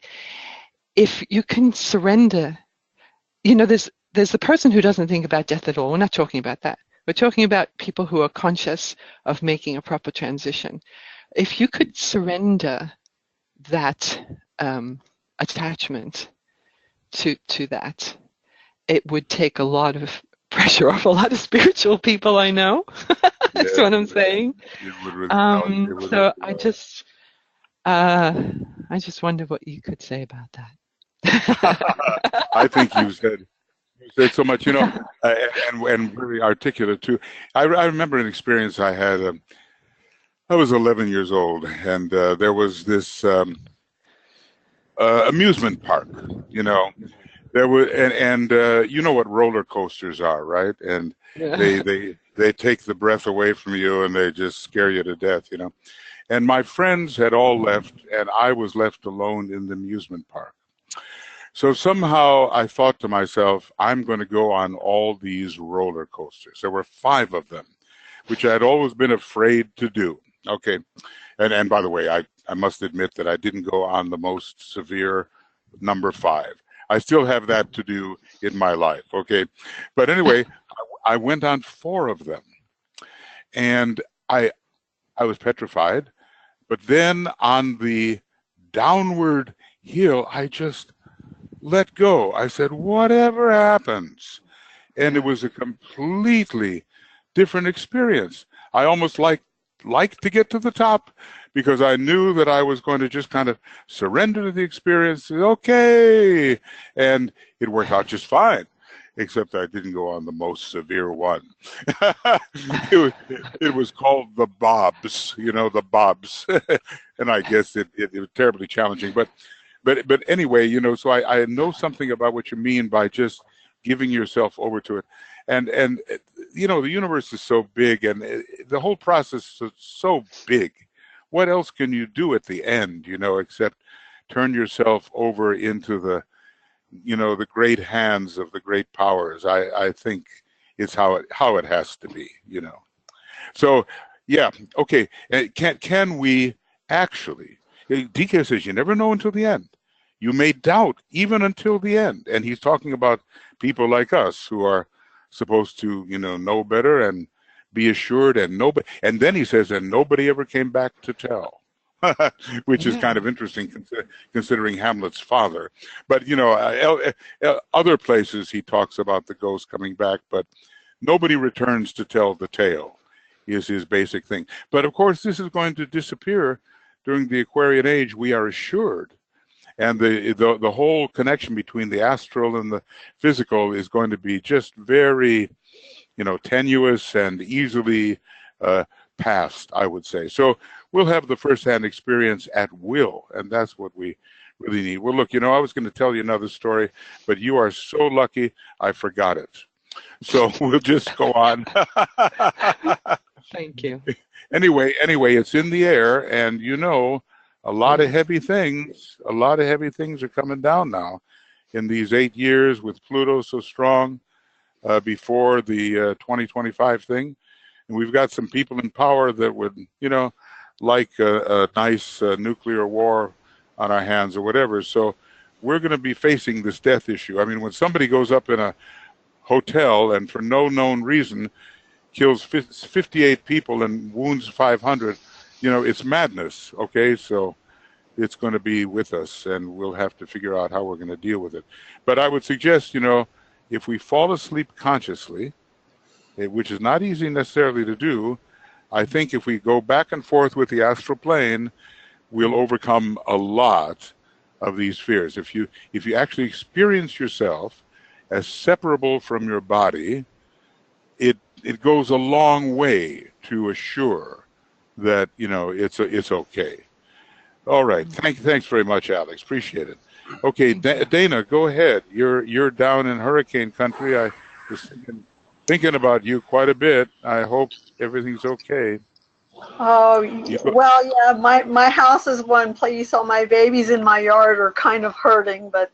Speaker 3: if you can surrender, there's the person who doesn't think about death at all. We're not talking about that. We're talking about people who are conscious of making a proper transition. If you could surrender that attachment to that, it would take a lot of pressure off a lot of spiritual people I know. That's what I'm saying. So I just wonder what you could say about that.
Speaker 1: I think you said so much, and really articulate too. I remember an experience I had. I was 11 years old, and there was this amusement park. There were, and you know what roller coasters are, right? And they take the breath away from you, and they just scare you to death, And my friends had all left, and I was left alone in the amusement park. So somehow I thought to myself, I'm going to go on all these roller coasters. There were 5 of them, which I had always been afraid to do. Okay. And by the way, I must admit that I didn't go on the most severe number 5. I still have that to do in my life. Okay. But anyway, I went on 4 of them, and I was petrified. But then on the downward hill, I just let go. I said, whatever happens. and it was a completely different experience. I almost liked to get to the top because I knew that I was going to just kind of surrender to the experience. Okay, and it worked out just fine, except I didn't go on the most severe one. it was called the Bobs, the Bobs, and I guess it was terribly challenging. But anyway, so I know something about what you mean by just giving yourself over to it. And the universe is so big, and the whole process is so big. What else can you do at the end, except turn yourself over into the great hands of the great powers? I think it's how it has to be, So, yeah, okay. Can we actually? DK says you never know until the end. You may doubt even until the end, and he's talking about people like us who are supposed to, know better and be assured, and then he says, and nobody ever came back to tell, which is kind of interesting considering Hamlet's father. But other places he talks about the ghost coming back, but nobody returns to tell the tale is his basic thing. But of course, this is going to disappear during the Aquarian age, we are assured. And the whole connection between the astral and the physical is going to be just very, tenuous and easily passed, I would say. So we'll have the first-hand experience at will, and that's what we really need. Well, look, I was going to tell you another story, but you are so lucky I forgot it. So we'll just go on.
Speaker 3: Thank you.
Speaker 1: Anyway, it's in the air, and a lot of heavy things are coming down now in these 8 years with Pluto so strong before the 2025 thing. And we've got some people in power that would, like a nice nuclear war on our hands or whatever. So we're going to be facing this death issue. I mean, when somebody goes up in a hotel and for no known reason kills 58 people and wounds 500, it's madness, okay? So it's going to be with us, and we'll have to figure out how we're going to deal with it. But I would suggest, if we fall asleep consciously, which is not easy necessarily to do, I think if we go back and forth with the astral plane, we'll overcome a lot of these fears. If you actually experience yourself as separable from your body, it goes a long way to assure that it's okay. All right, thanks very much, Alex. Appreciate it. Okay, Dana, go ahead. You're down in hurricane country. I was thinking about you quite a bit. I hope everything's okay.
Speaker 4: Oh, well, yeah. My house is one place. So my babies in my yard are kind of hurting, but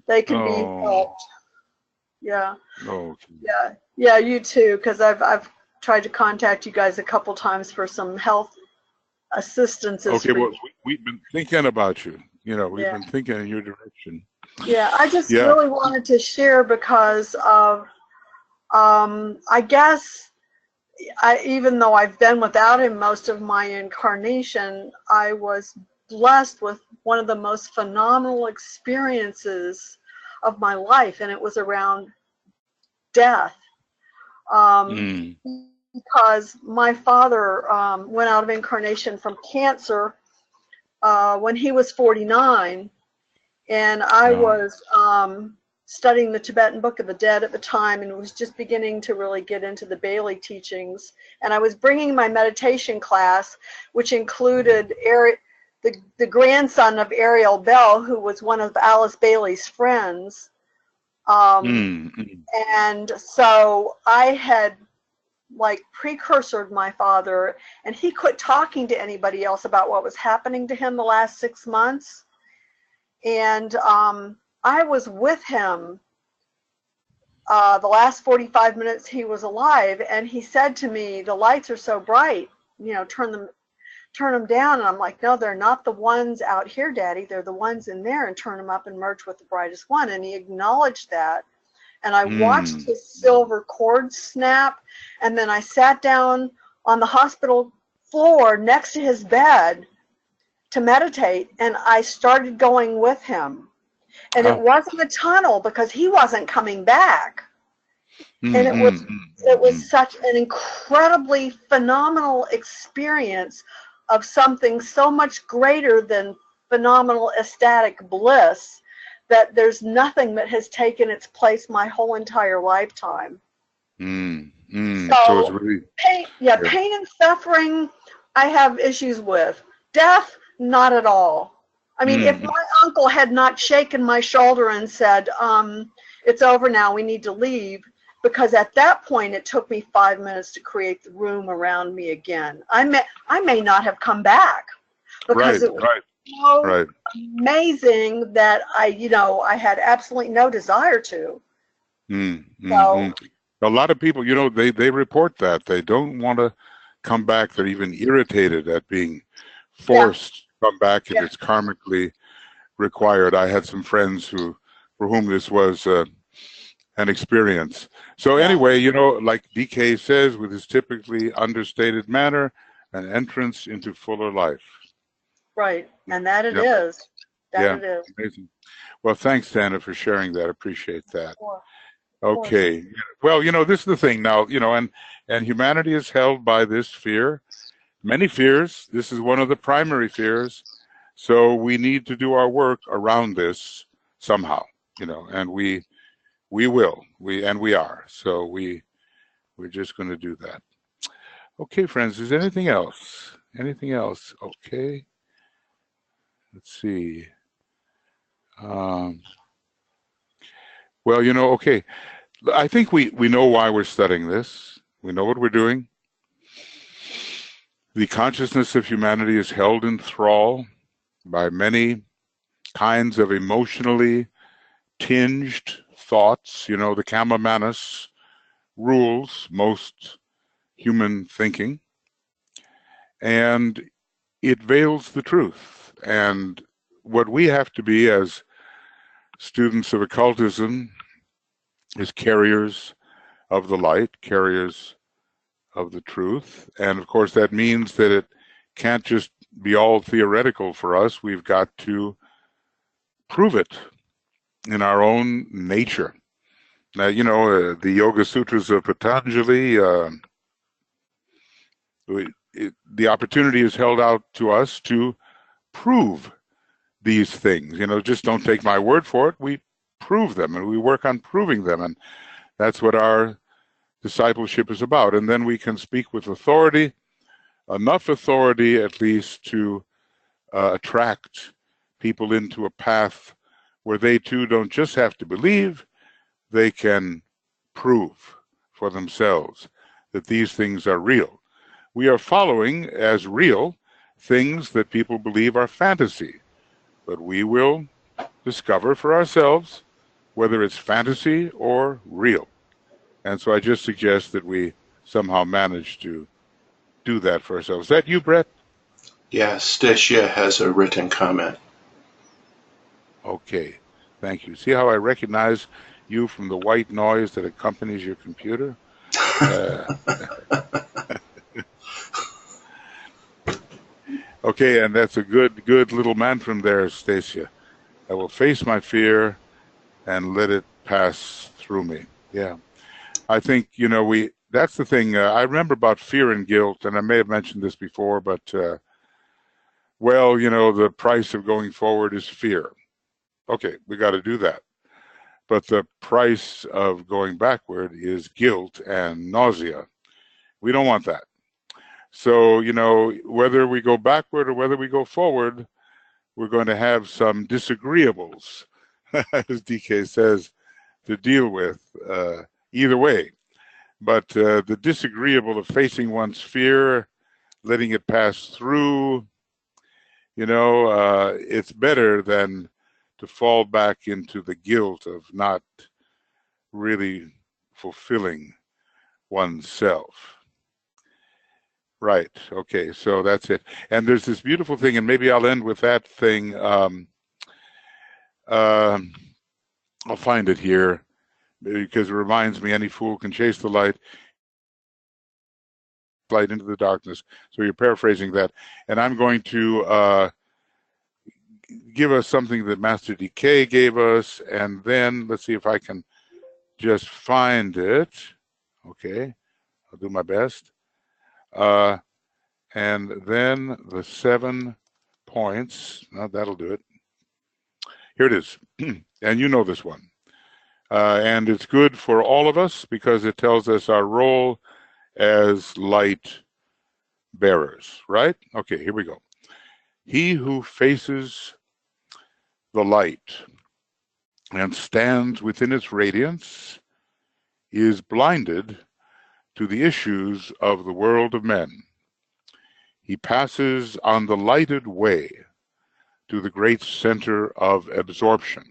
Speaker 4: they can be helped. Yeah.
Speaker 1: Okay.
Speaker 4: Yeah, you too, because I've tried to contact you guys a couple times for some health assistance.
Speaker 1: Okay, well, we've been thinking about you. We've been thinking in your direction.
Speaker 4: Yeah, I just really wanted to share because of, I guess, even though I've been without him most of my incarnation, I was blessed with one of the most phenomenal experiences of my life, and it was around death. Because my father went out of incarnation from cancer when he was 49, and I was studying the Tibetan Book of the Dead at the time and was just beginning to really get into the Bailey teachings. And I was bringing my meditation class, which included the grandson of Ariel Bell, who was one of Alice Bailey's friends. And so I had precursored my father, and he quit talking to anybody else about what was happening to him the last 6 months. And I was with him the last 45 minutes he was alive, and he said to me, "The lights are so bright, turn them down." And I'm like, "No, they're not the ones out here, Daddy. They're the ones in there, and turn them up and merge with the brightest one." And he acknowledged that. And I watched his silver cord snap, and then I sat down on the hospital floor next to his bed to meditate, and I started going with him. And it wasn't a tunnel because he wasn't coming back. And it was such an incredibly phenomenal experience of something so much greater than phenomenal ecstatic bliss that there's nothing that has taken its place my whole entire lifetime.
Speaker 1: So it's really
Speaker 4: pain and suffering I have issues with. Death, not at all. I mean, if my uncle had not shaken my shoulder and said, it's over now, we need to leave, because at that point it took me 5 minutes to create the room around me again. I may not have come back, because it was so amazing that I had absolutely no desire to. So,
Speaker 1: a lot of people, they report that they don't want to come back. They're even irritated at being forced to come back if it's karmically required. I had some friends for whom this was an experience. So anyway, like DK says, with his typically understated manner, an entrance into fuller life.
Speaker 4: Right, and that it is. It is.
Speaker 1: Amazing. Well, thanks, Dana, for sharing that. Appreciate that.
Speaker 4: Sure.
Speaker 1: Okay. Well, this is the thing now, and humanity is held by this fear, many fears. This is one of the primary fears. So we need to do our work around this somehow, and we will, we are. So we're just going to do that. Okay, friends, is there anything else? Anything else? Okay. Let's see. Well, okay. I think we know why we're studying this. We know what we're doing. The consciousness of humanity is held in thrall by many kinds of emotionally tinged thoughts. The Kama Manas rules most human thinking. And it veils the truth. And what we have to be as students of occultism is carriers of the light, carriers of the truth. And of course, that means that it can't just be all theoretical for us. We've got to prove it in our own nature. Now, the Yoga Sutras of Patanjali, the opportunity is held out to us to prove these things. Just don't take my word for it. We prove them, and we work on proving them, and that's what our discipleship is about. And then we can speak with authority, enough authority at least to attract people into a path where they too don't just have to believe, they can prove for themselves that these things are real. We are following as real things that people believe are fantasy, but we will discover for ourselves whether it's fantasy or real. And so I just suggest that we somehow manage to do that for ourselves. Is that you, Brett?
Speaker 5: Yeah, Stacia has a written comment.
Speaker 1: Okay, thank you. See how I recognize you from the white noise that accompanies your computer? Okay, and that's a good little mantra there, Stacia. I will face my fear and let it pass through me. Yeah. I think, that's the thing. I remember about fear and guilt, and I may have mentioned this before, but, the price of going forward is fear. Okay, we got to do that. But the price of going backward is guilt and nausea. We don't want that. So, whether we go backward or whether we go forward, we're going to have some disagreeables, as DK says, to deal with either way. But the disagreeable of facing one's fear, letting it pass through, it's better than to fall back into the guilt of not really fulfilling oneself. Right. Okay. So that's it. And there's this beautiful thing, and maybe I'll end with that thing. I'll find it here because it reminds me, any fool can chase the light into the darkness. So you're paraphrasing that. And I'm going to give us something that Master DK gave us, and then let's see if I can just find it. Okay, I'll do my best. And then the 7 points. Now that'll do it. Here it is. And you know this one. And it's good for all of us because it tells us our role as light bearers, right? Okay, here we go. He who faces the light and stands within its radiance is blinded to the issues of the world of men. He passes on the lighted way to the great center of absorption.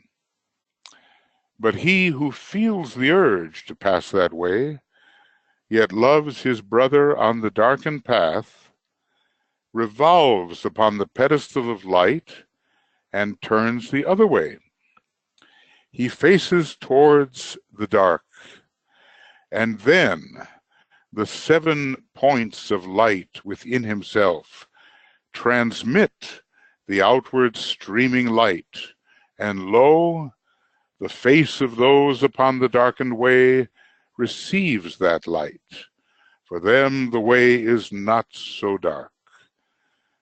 Speaker 1: But he who feels the urge to pass that way, yet loves his brother on the darkened path, revolves upon the pedestal of light and turns the other way. He faces towards the dark, and then the 7 points of light within himself transmit the outward streaming light, and lo, the face of those upon the darkened way receives that light. For them the way is not so dark.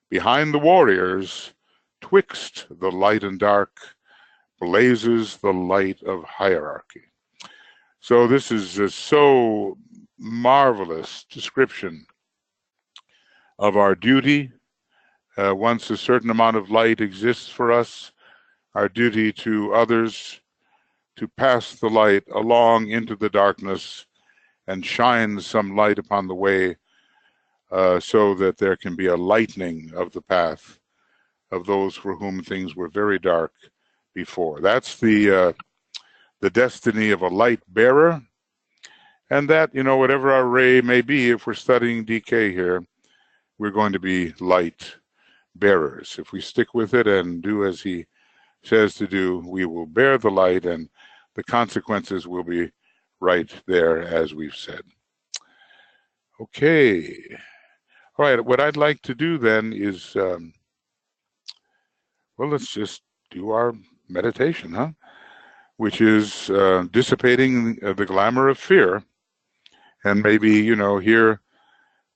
Speaker 1: Behind the warriors, twixt the light and dark, blazes the light of hierarchy. So this is a so marvelous description of our duty. Once a certain amount of light exists for us, our duty to others to pass the light along into the darkness and shine some light upon the way, so that there can be a lightening of the path of those for whom things were very dark before. That's the destiny of a light bearer. And that, whatever our ray may be, if we're studying DK here, we're going to be light bearers. If we stick with it and do as he says to do, we will bear the light, and the consequences will be right there, as we've said. Okay. All right, what I'd like to do then is, well, let's just do our meditation, huh? Which is dissipating the glamour of fear. And maybe, here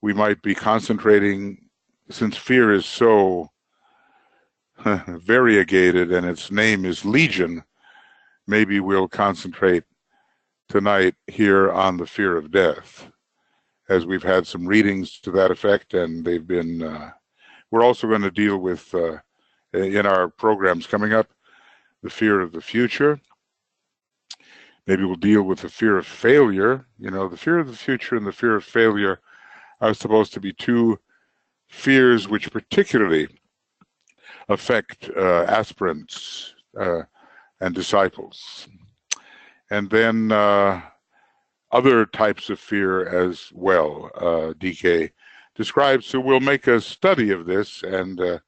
Speaker 1: we might be concentrating, since fear is so variegated and its name is Legion, maybe we'll concentrate tonight here on the fear of death, as we've had some readings to that effect, and they've been, we're also going to deal with, in our programs coming up, the fear of the future. Maybe we'll deal with the fear of failure. The fear of the future and the fear of failure are supposed to be 2 fears which particularly affect aspirants and disciples. And then other types of fear as well, DK describes. So we'll make a study of this and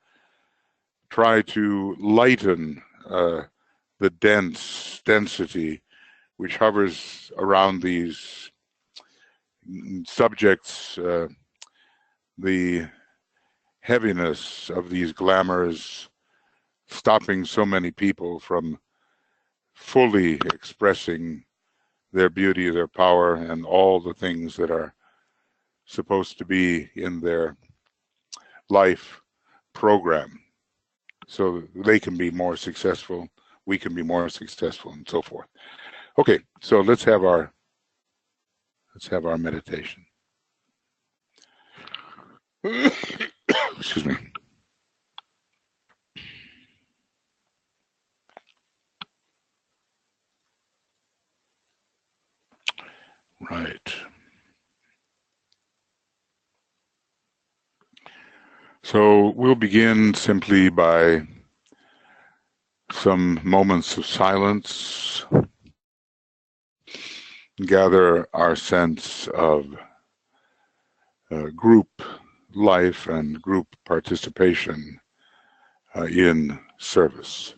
Speaker 1: try to lighten the density which hovers around these subjects, the heaviness of these glamours, stopping so many people from fully expressing their beauty, their power, and all the things that are supposed to be in their life program, so they can be more successful, we can be more successful, and so forth. Okay, so let's have our meditation. Excuse me. Right. So we'll begin simply by some moments of silence, gather our sense of group life and group participation in service.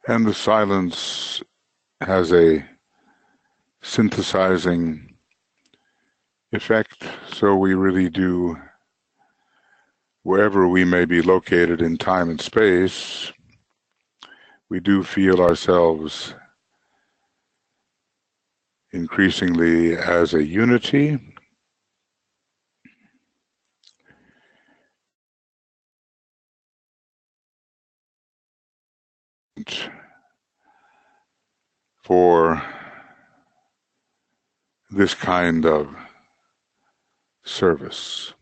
Speaker 1: And the silence has a synthesizing effect, so we really do, wherever we may be located in time and space, we do feel ourselves increasingly as a unity. For this kind of service.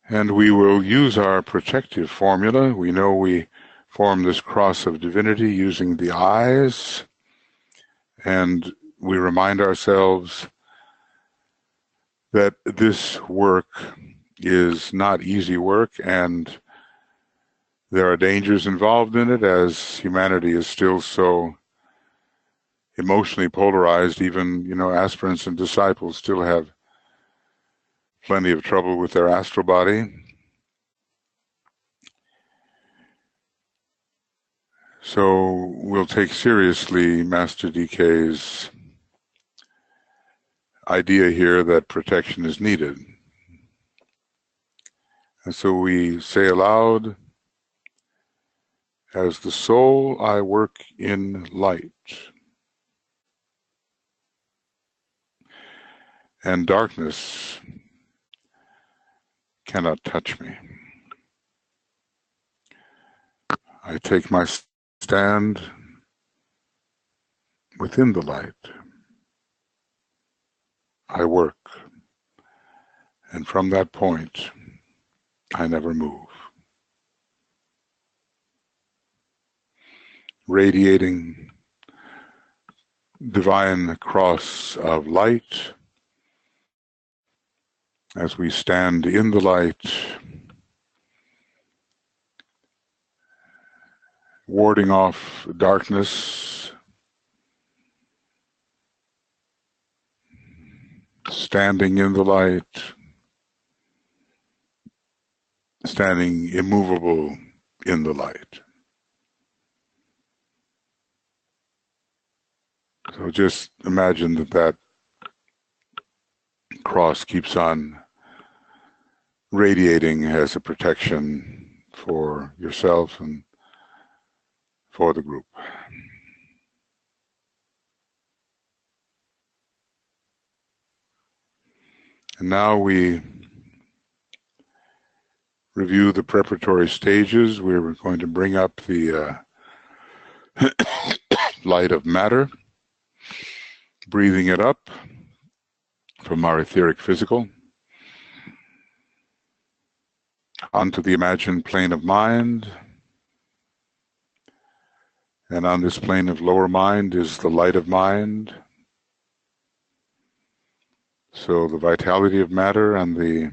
Speaker 1: And we will use our protective formula. We know we form this cross of divinity using the eyes, and we remind ourselves that this work is not easy work, and there are dangers involved in it, as humanity is still so emotionally polarized. Even, aspirants and disciples still have plenty of trouble with their astral body. So we'll take seriously Master DK's idea here that protection is needed. And so we say aloud, as the soul I work in light, and darkness cannot touch me. I take my stand within the light. I work, and from that point, I never move. Radiating divine cross of light, as we stand in the light, warding off darkness, standing in the light, standing immovable in the light. So just imagine that cross keeps on radiating as a protection for yourself and for the group. And now we review the preparatory stages. We're going to bring up the light of matter, breathing it up from our etheric physical onto the imagined plane of mind. And on this plane of lower mind is the light of mind. So the vitality of matter and the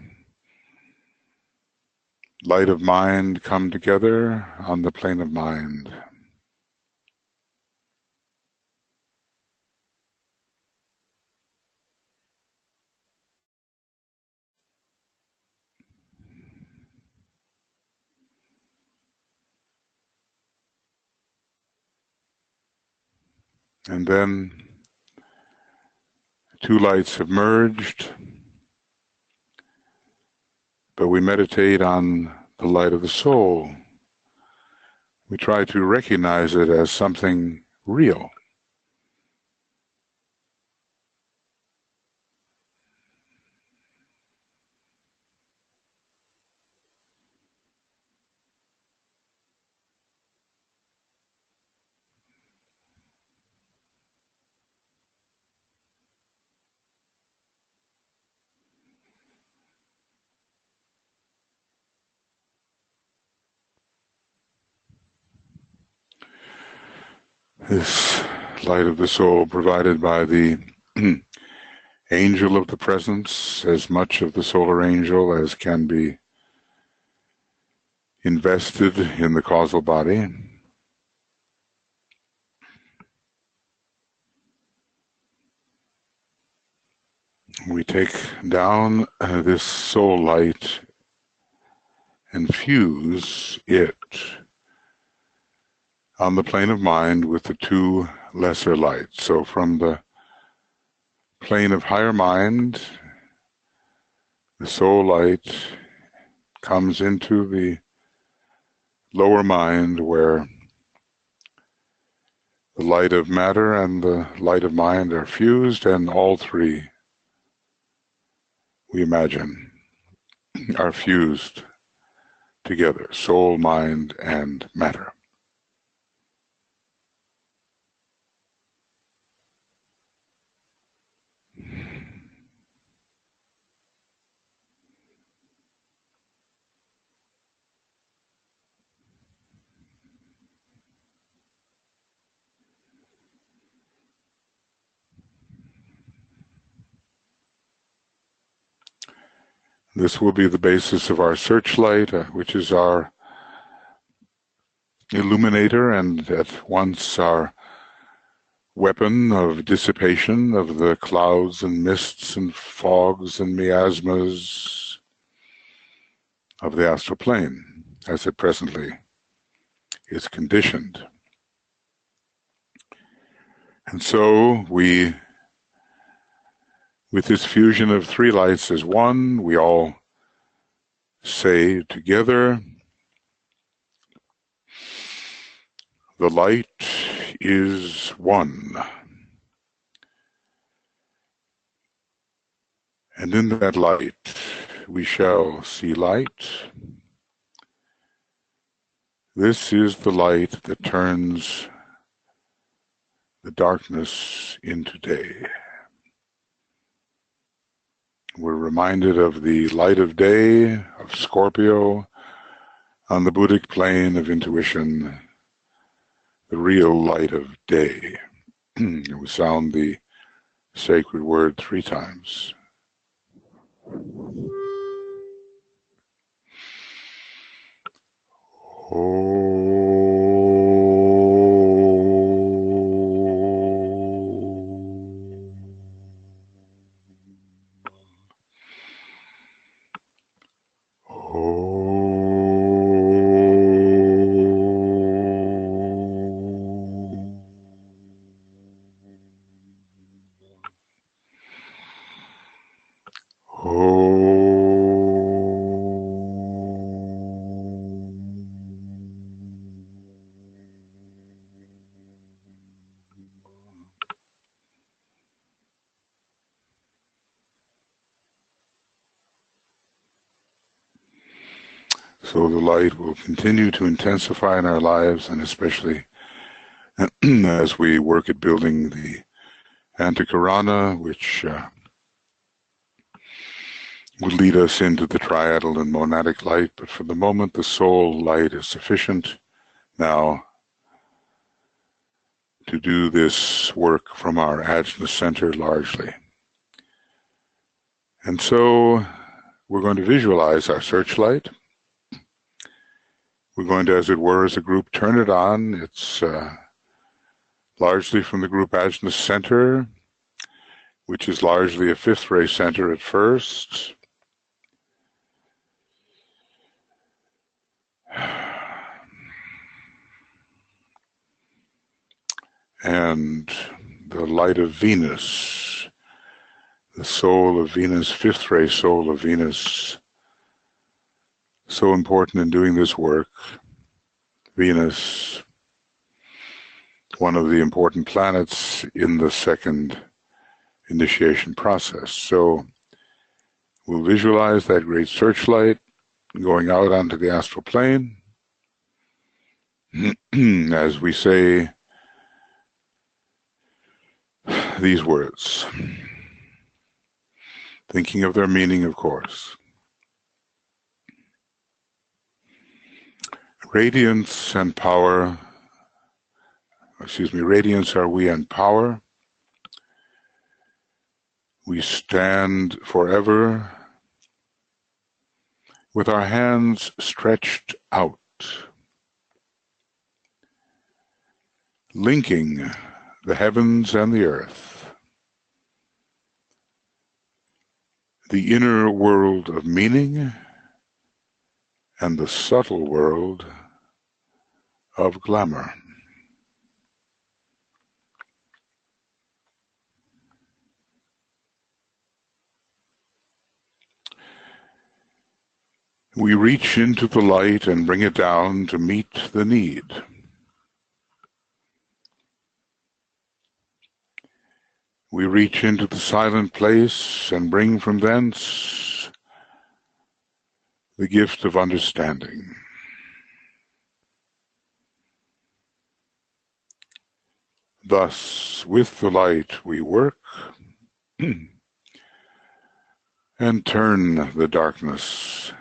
Speaker 1: light of mind come together on the plane of mind. And then two lights have merged, but we meditate on the light of the soul. We try to recognize it as something real. This light of the soul provided by the angel of the presence, as much of the solar angel as can be invested in the causal body. We take down this soul light and fuse it on the plane of mind with the two lesser lights. So from the plane of higher mind, the soul light comes into the lower mind where the light of matter and the light of mind are fused, and all three, we imagine, are fused together, soul, mind, and matter. This will be the basis of our searchlight, which is our illuminator and at once our weapon of dissipation of the clouds and mists and fogs and miasmas of the astral plane as it presently is conditioned. And so we, with this fusion of three lights as one, we all say together, the light is one. And in that light we shall see light. This is the light that turns the darkness into day. We're reminded of the light of day, of Scorpio, on the Buddhic plane of intuition, the real light of day. We sound the sacred word 3 times. So the light will continue to intensify in our lives, and especially as we work at building the Antakarana, which will lead us into the triadal and monadic light. But for the moment, the soul light is sufficient now to do this work from our Ajna center largely. And so we're going to visualize our searchlight. We're going to, as it were, as a group, turn it on. It's largely from the group Ajna center, which is largely a fifth ray center at first. And the light of Venus, the soul of Venus, fifth ray soul of Venus, so important in doing this work. Venus, one of the important planets in the second initiation process. So we'll visualize that great searchlight going out onto the astral plane as we say these words, thinking of their meaning, of course. Radiance and power, radiance are we and power. We stand forever with our hands stretched out, linking the heavens and the earth, the inner world of meaning and the subtle world of glamour. We reach into the light and bring it down to meet the need. We reach into the silent place and bring from thence the gift of understanding. Thus, with the light we work and turn the darkness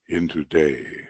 Speaker 1: into day.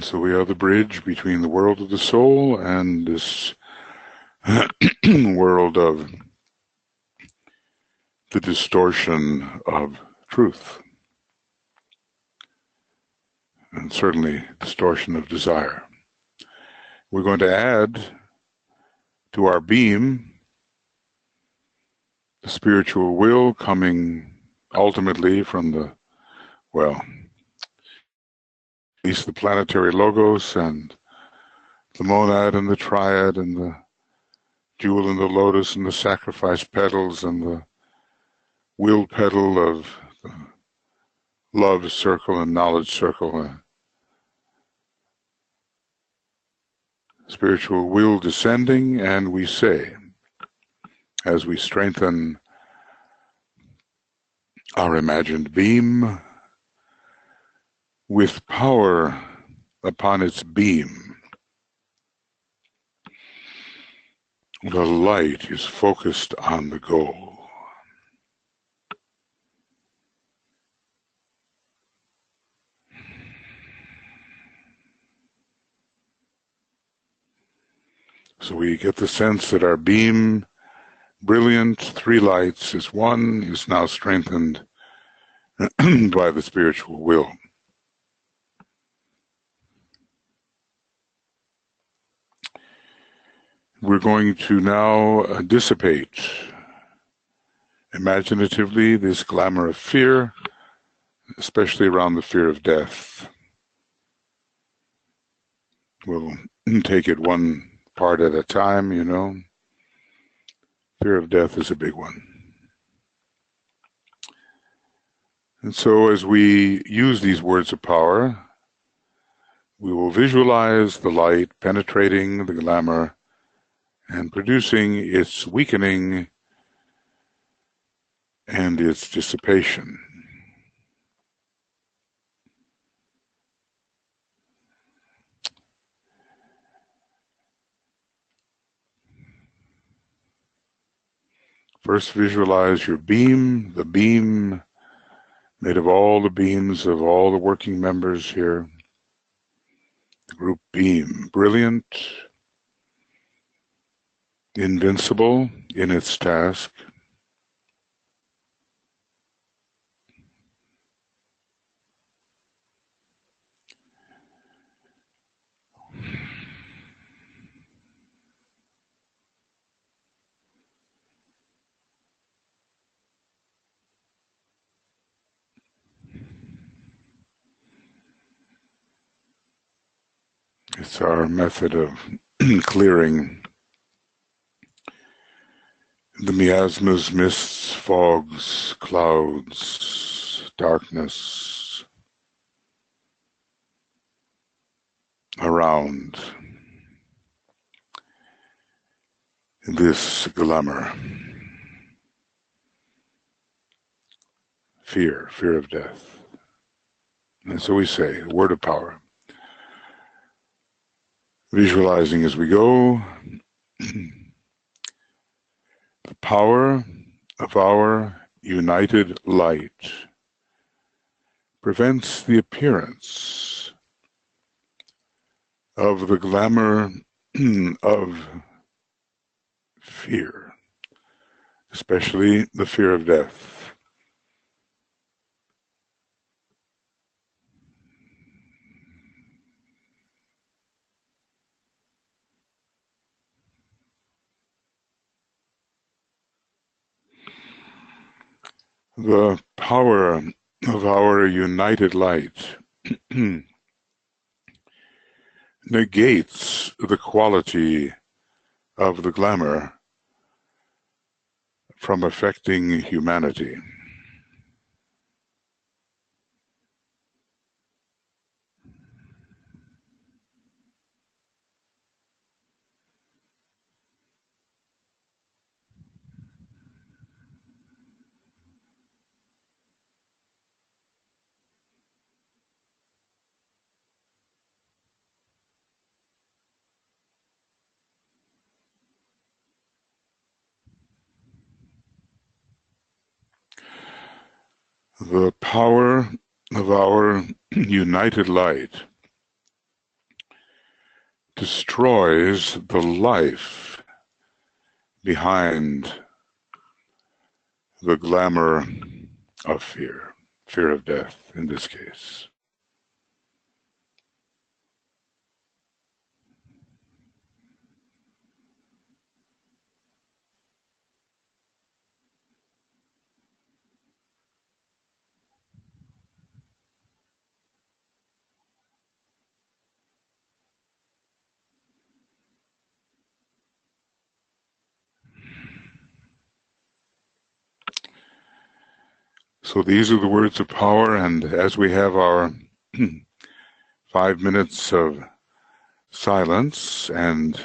Speaker 1: So we are the bridge between the world of the soul and this world of the distortion of truth, and certainly distortion of desire. We're going to add to our beam the spiritual will coming ultimately from the, well, at least the planetary logos and the monad and the triad and the jewel and the lotus and the sacrifice petals and the will petal of the love circle and knowledge circle. Spiritual will descending, and we say, as we strengthen our imagined beam, with power upon its beam, the light is focused on the goal. So we get the sense that our beam, brilliant, three lights is one, is now strengthened by the spiritual will. We're going to now dissipate imaginatively this glamour of fear, especially around the fear of death. We'll take it one part at a time, you know. Fear of death is a big one. And so as we use these words of power, we will visualize the light penetrating the glamour and producing its weakening and its dissipation. First, visualize your beam, the beam made of all the beams of all the working members here. The group beam, brilliant, invincible in its task. It's our method of clearing the miasmas, mists, fogs, clouds, darkness around this glamour. Fear of death. And so we say, a word of power. Visualizing as we go the power of our united light prevents the appearance of the glamour of fear, especially the fear of death. The power of our united light negates the quality of the glamour from affecting humanity. The power of our united light destroys the life behind the glamour of fear, fear of death in this case. So these are the words of power, and as we have our 5 minutes of silence and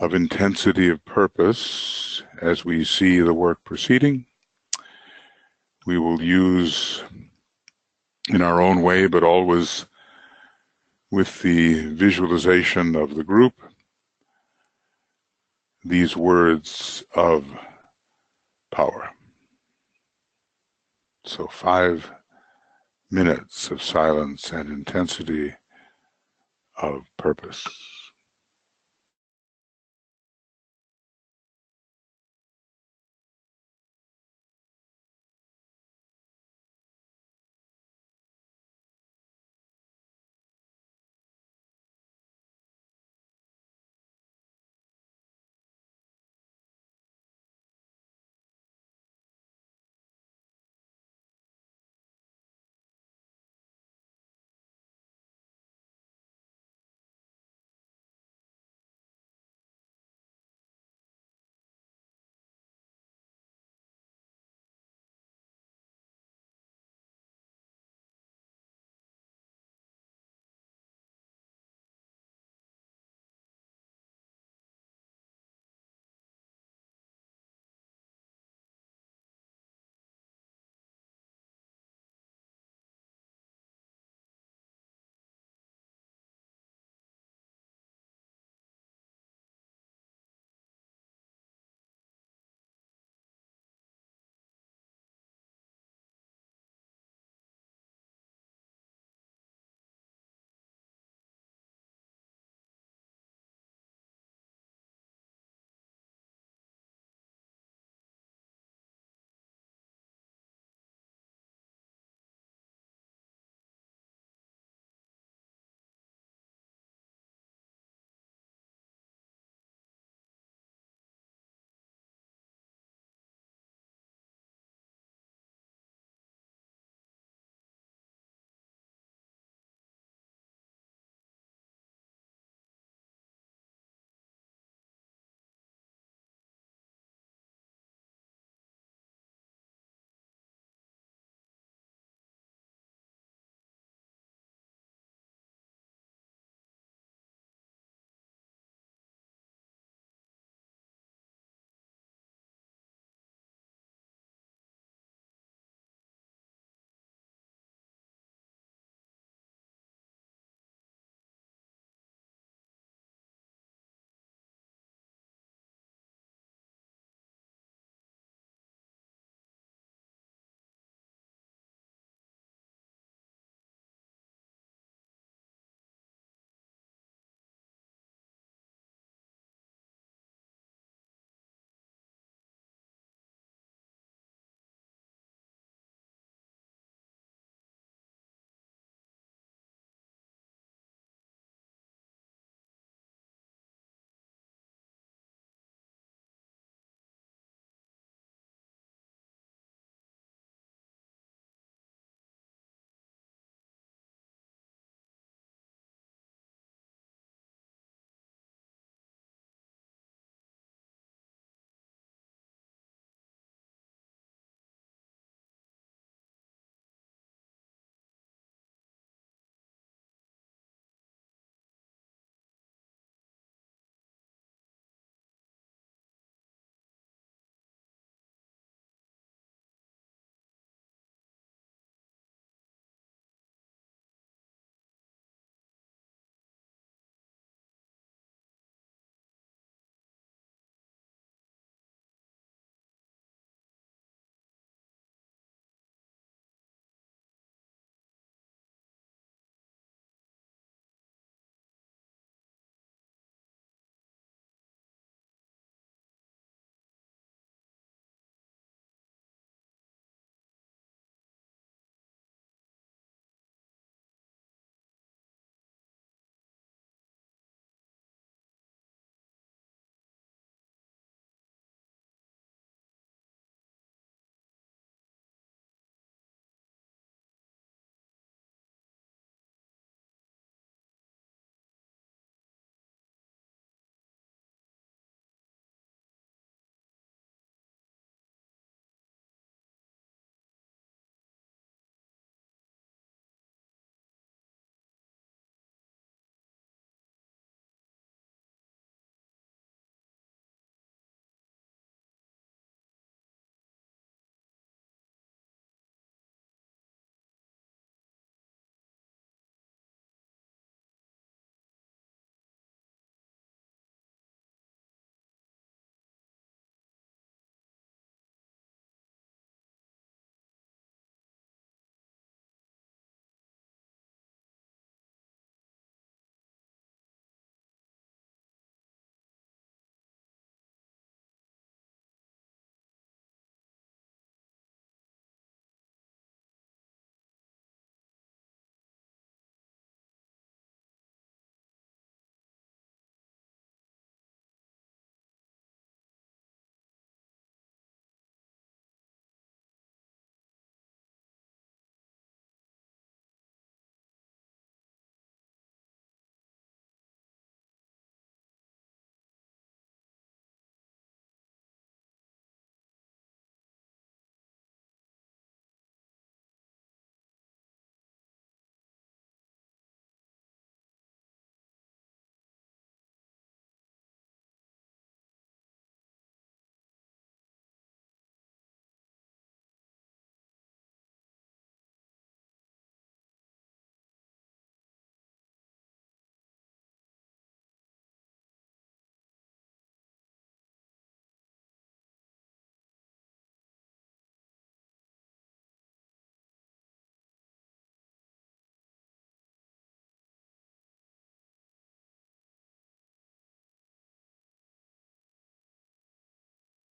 Speaker 1: of intensity of purpose as we see the work proceeding, we will use in our own way, but always with the visualization of the group, these words of power. So 5 minutes of silence and intensity of purpose.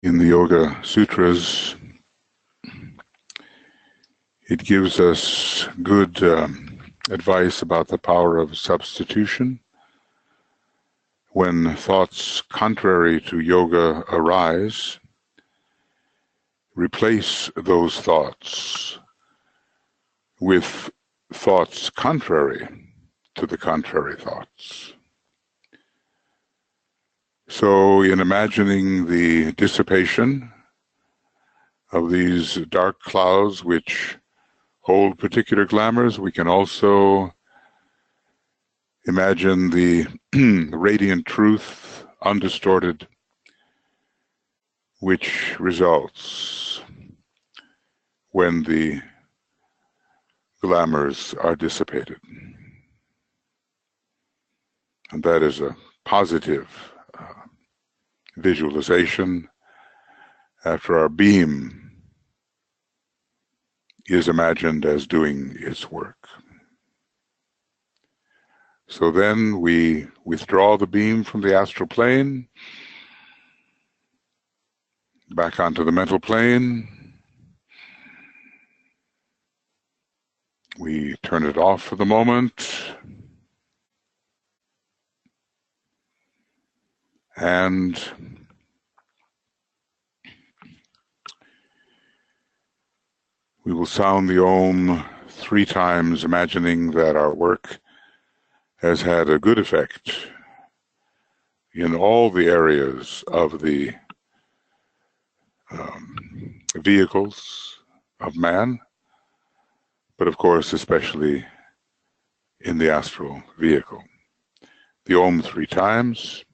Speaker 1: in the Yoga Sutras, it gives us good advice about the power of substitution. When thoughts contrary to yoga arise, replace those thoughts with thoughts contrary to the contrary thoughts. So in imagining the dissipation of these dark clouds which hold particular glamours, we can also imagine the radiant truth, undistorted, which results when the glamours are dissipated. And that is a positive visualization after our beam is imagined as doing its work. So then we withdraw the beam from the astral plane, back onto the mental plane. We turn it off for the moment. And we will sound the Om 3 times, imagining that our work has had a good effect in all the areas of the vehicles of man, but of course especially in the astral vehicle. The Om 3 times.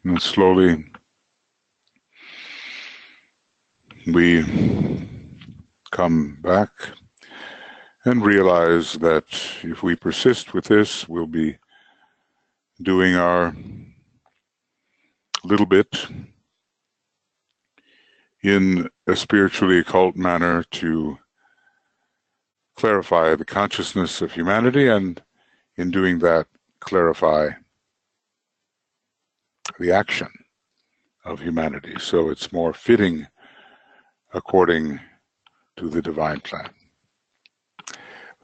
Speaker 1: And slowly we come back and realize that if we persist with this, we'll be doing our little bit in a spiritually occult manner to clarify the consciousness of humanity, and in doing that, clarify the action of humanity. So it's more fitting according to the divine plan.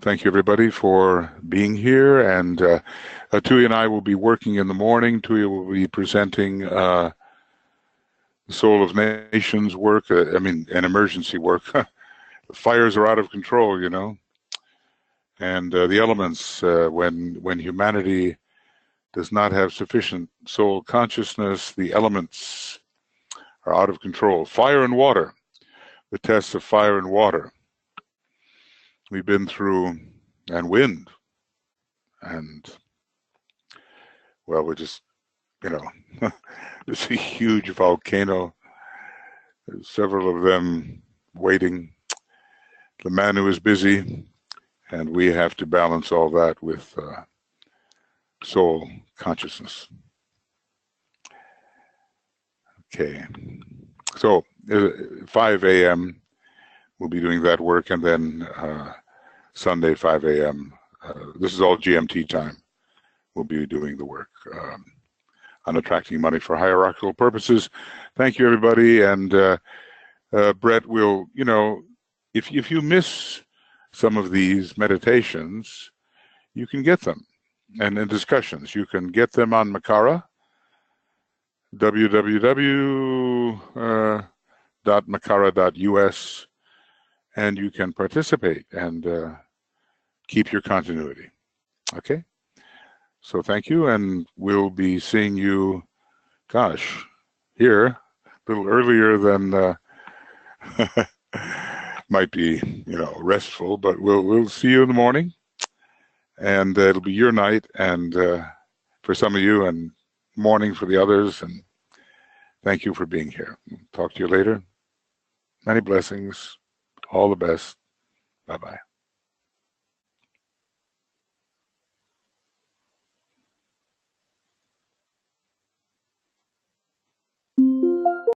Speaker 1: Thank you, everybody, for being here. And Tuija and I will be working in the morning. Tuija will be presenting the Soul of Nations work, an emergency work. The fires are out of control, you know. And the elements, when humanity does not have sufficient soul consciousness, the elements are out of control. Fire and water, the tests of fire and water we've been through, and wind. And, well, we're just, it's a huge volcano. There's several of them waiting. The Manu is busy, and we have to balance all that with soul consciousness. Okay, so 5 a.m. we'll be doing that work, and then Sunday 5 a.m. This is all GMT time. We'll be doing the work on attracting money for hierarchical purposes. Thank you, everybody, and Brett will, if you miss some of these meditations, you can get them. And in discussions, you can get them on Makara, www.makara.us, and you can participate and keep your continuity. Okay? So thank you, and we'll be seeing you, here, a little earlier than might be, restful, but we'll see you in the morning, and it'll be your night, and for some of you, and morning for the others. And thank you for being here. Talk to you later. Many blessings. All the best. Bye-bye.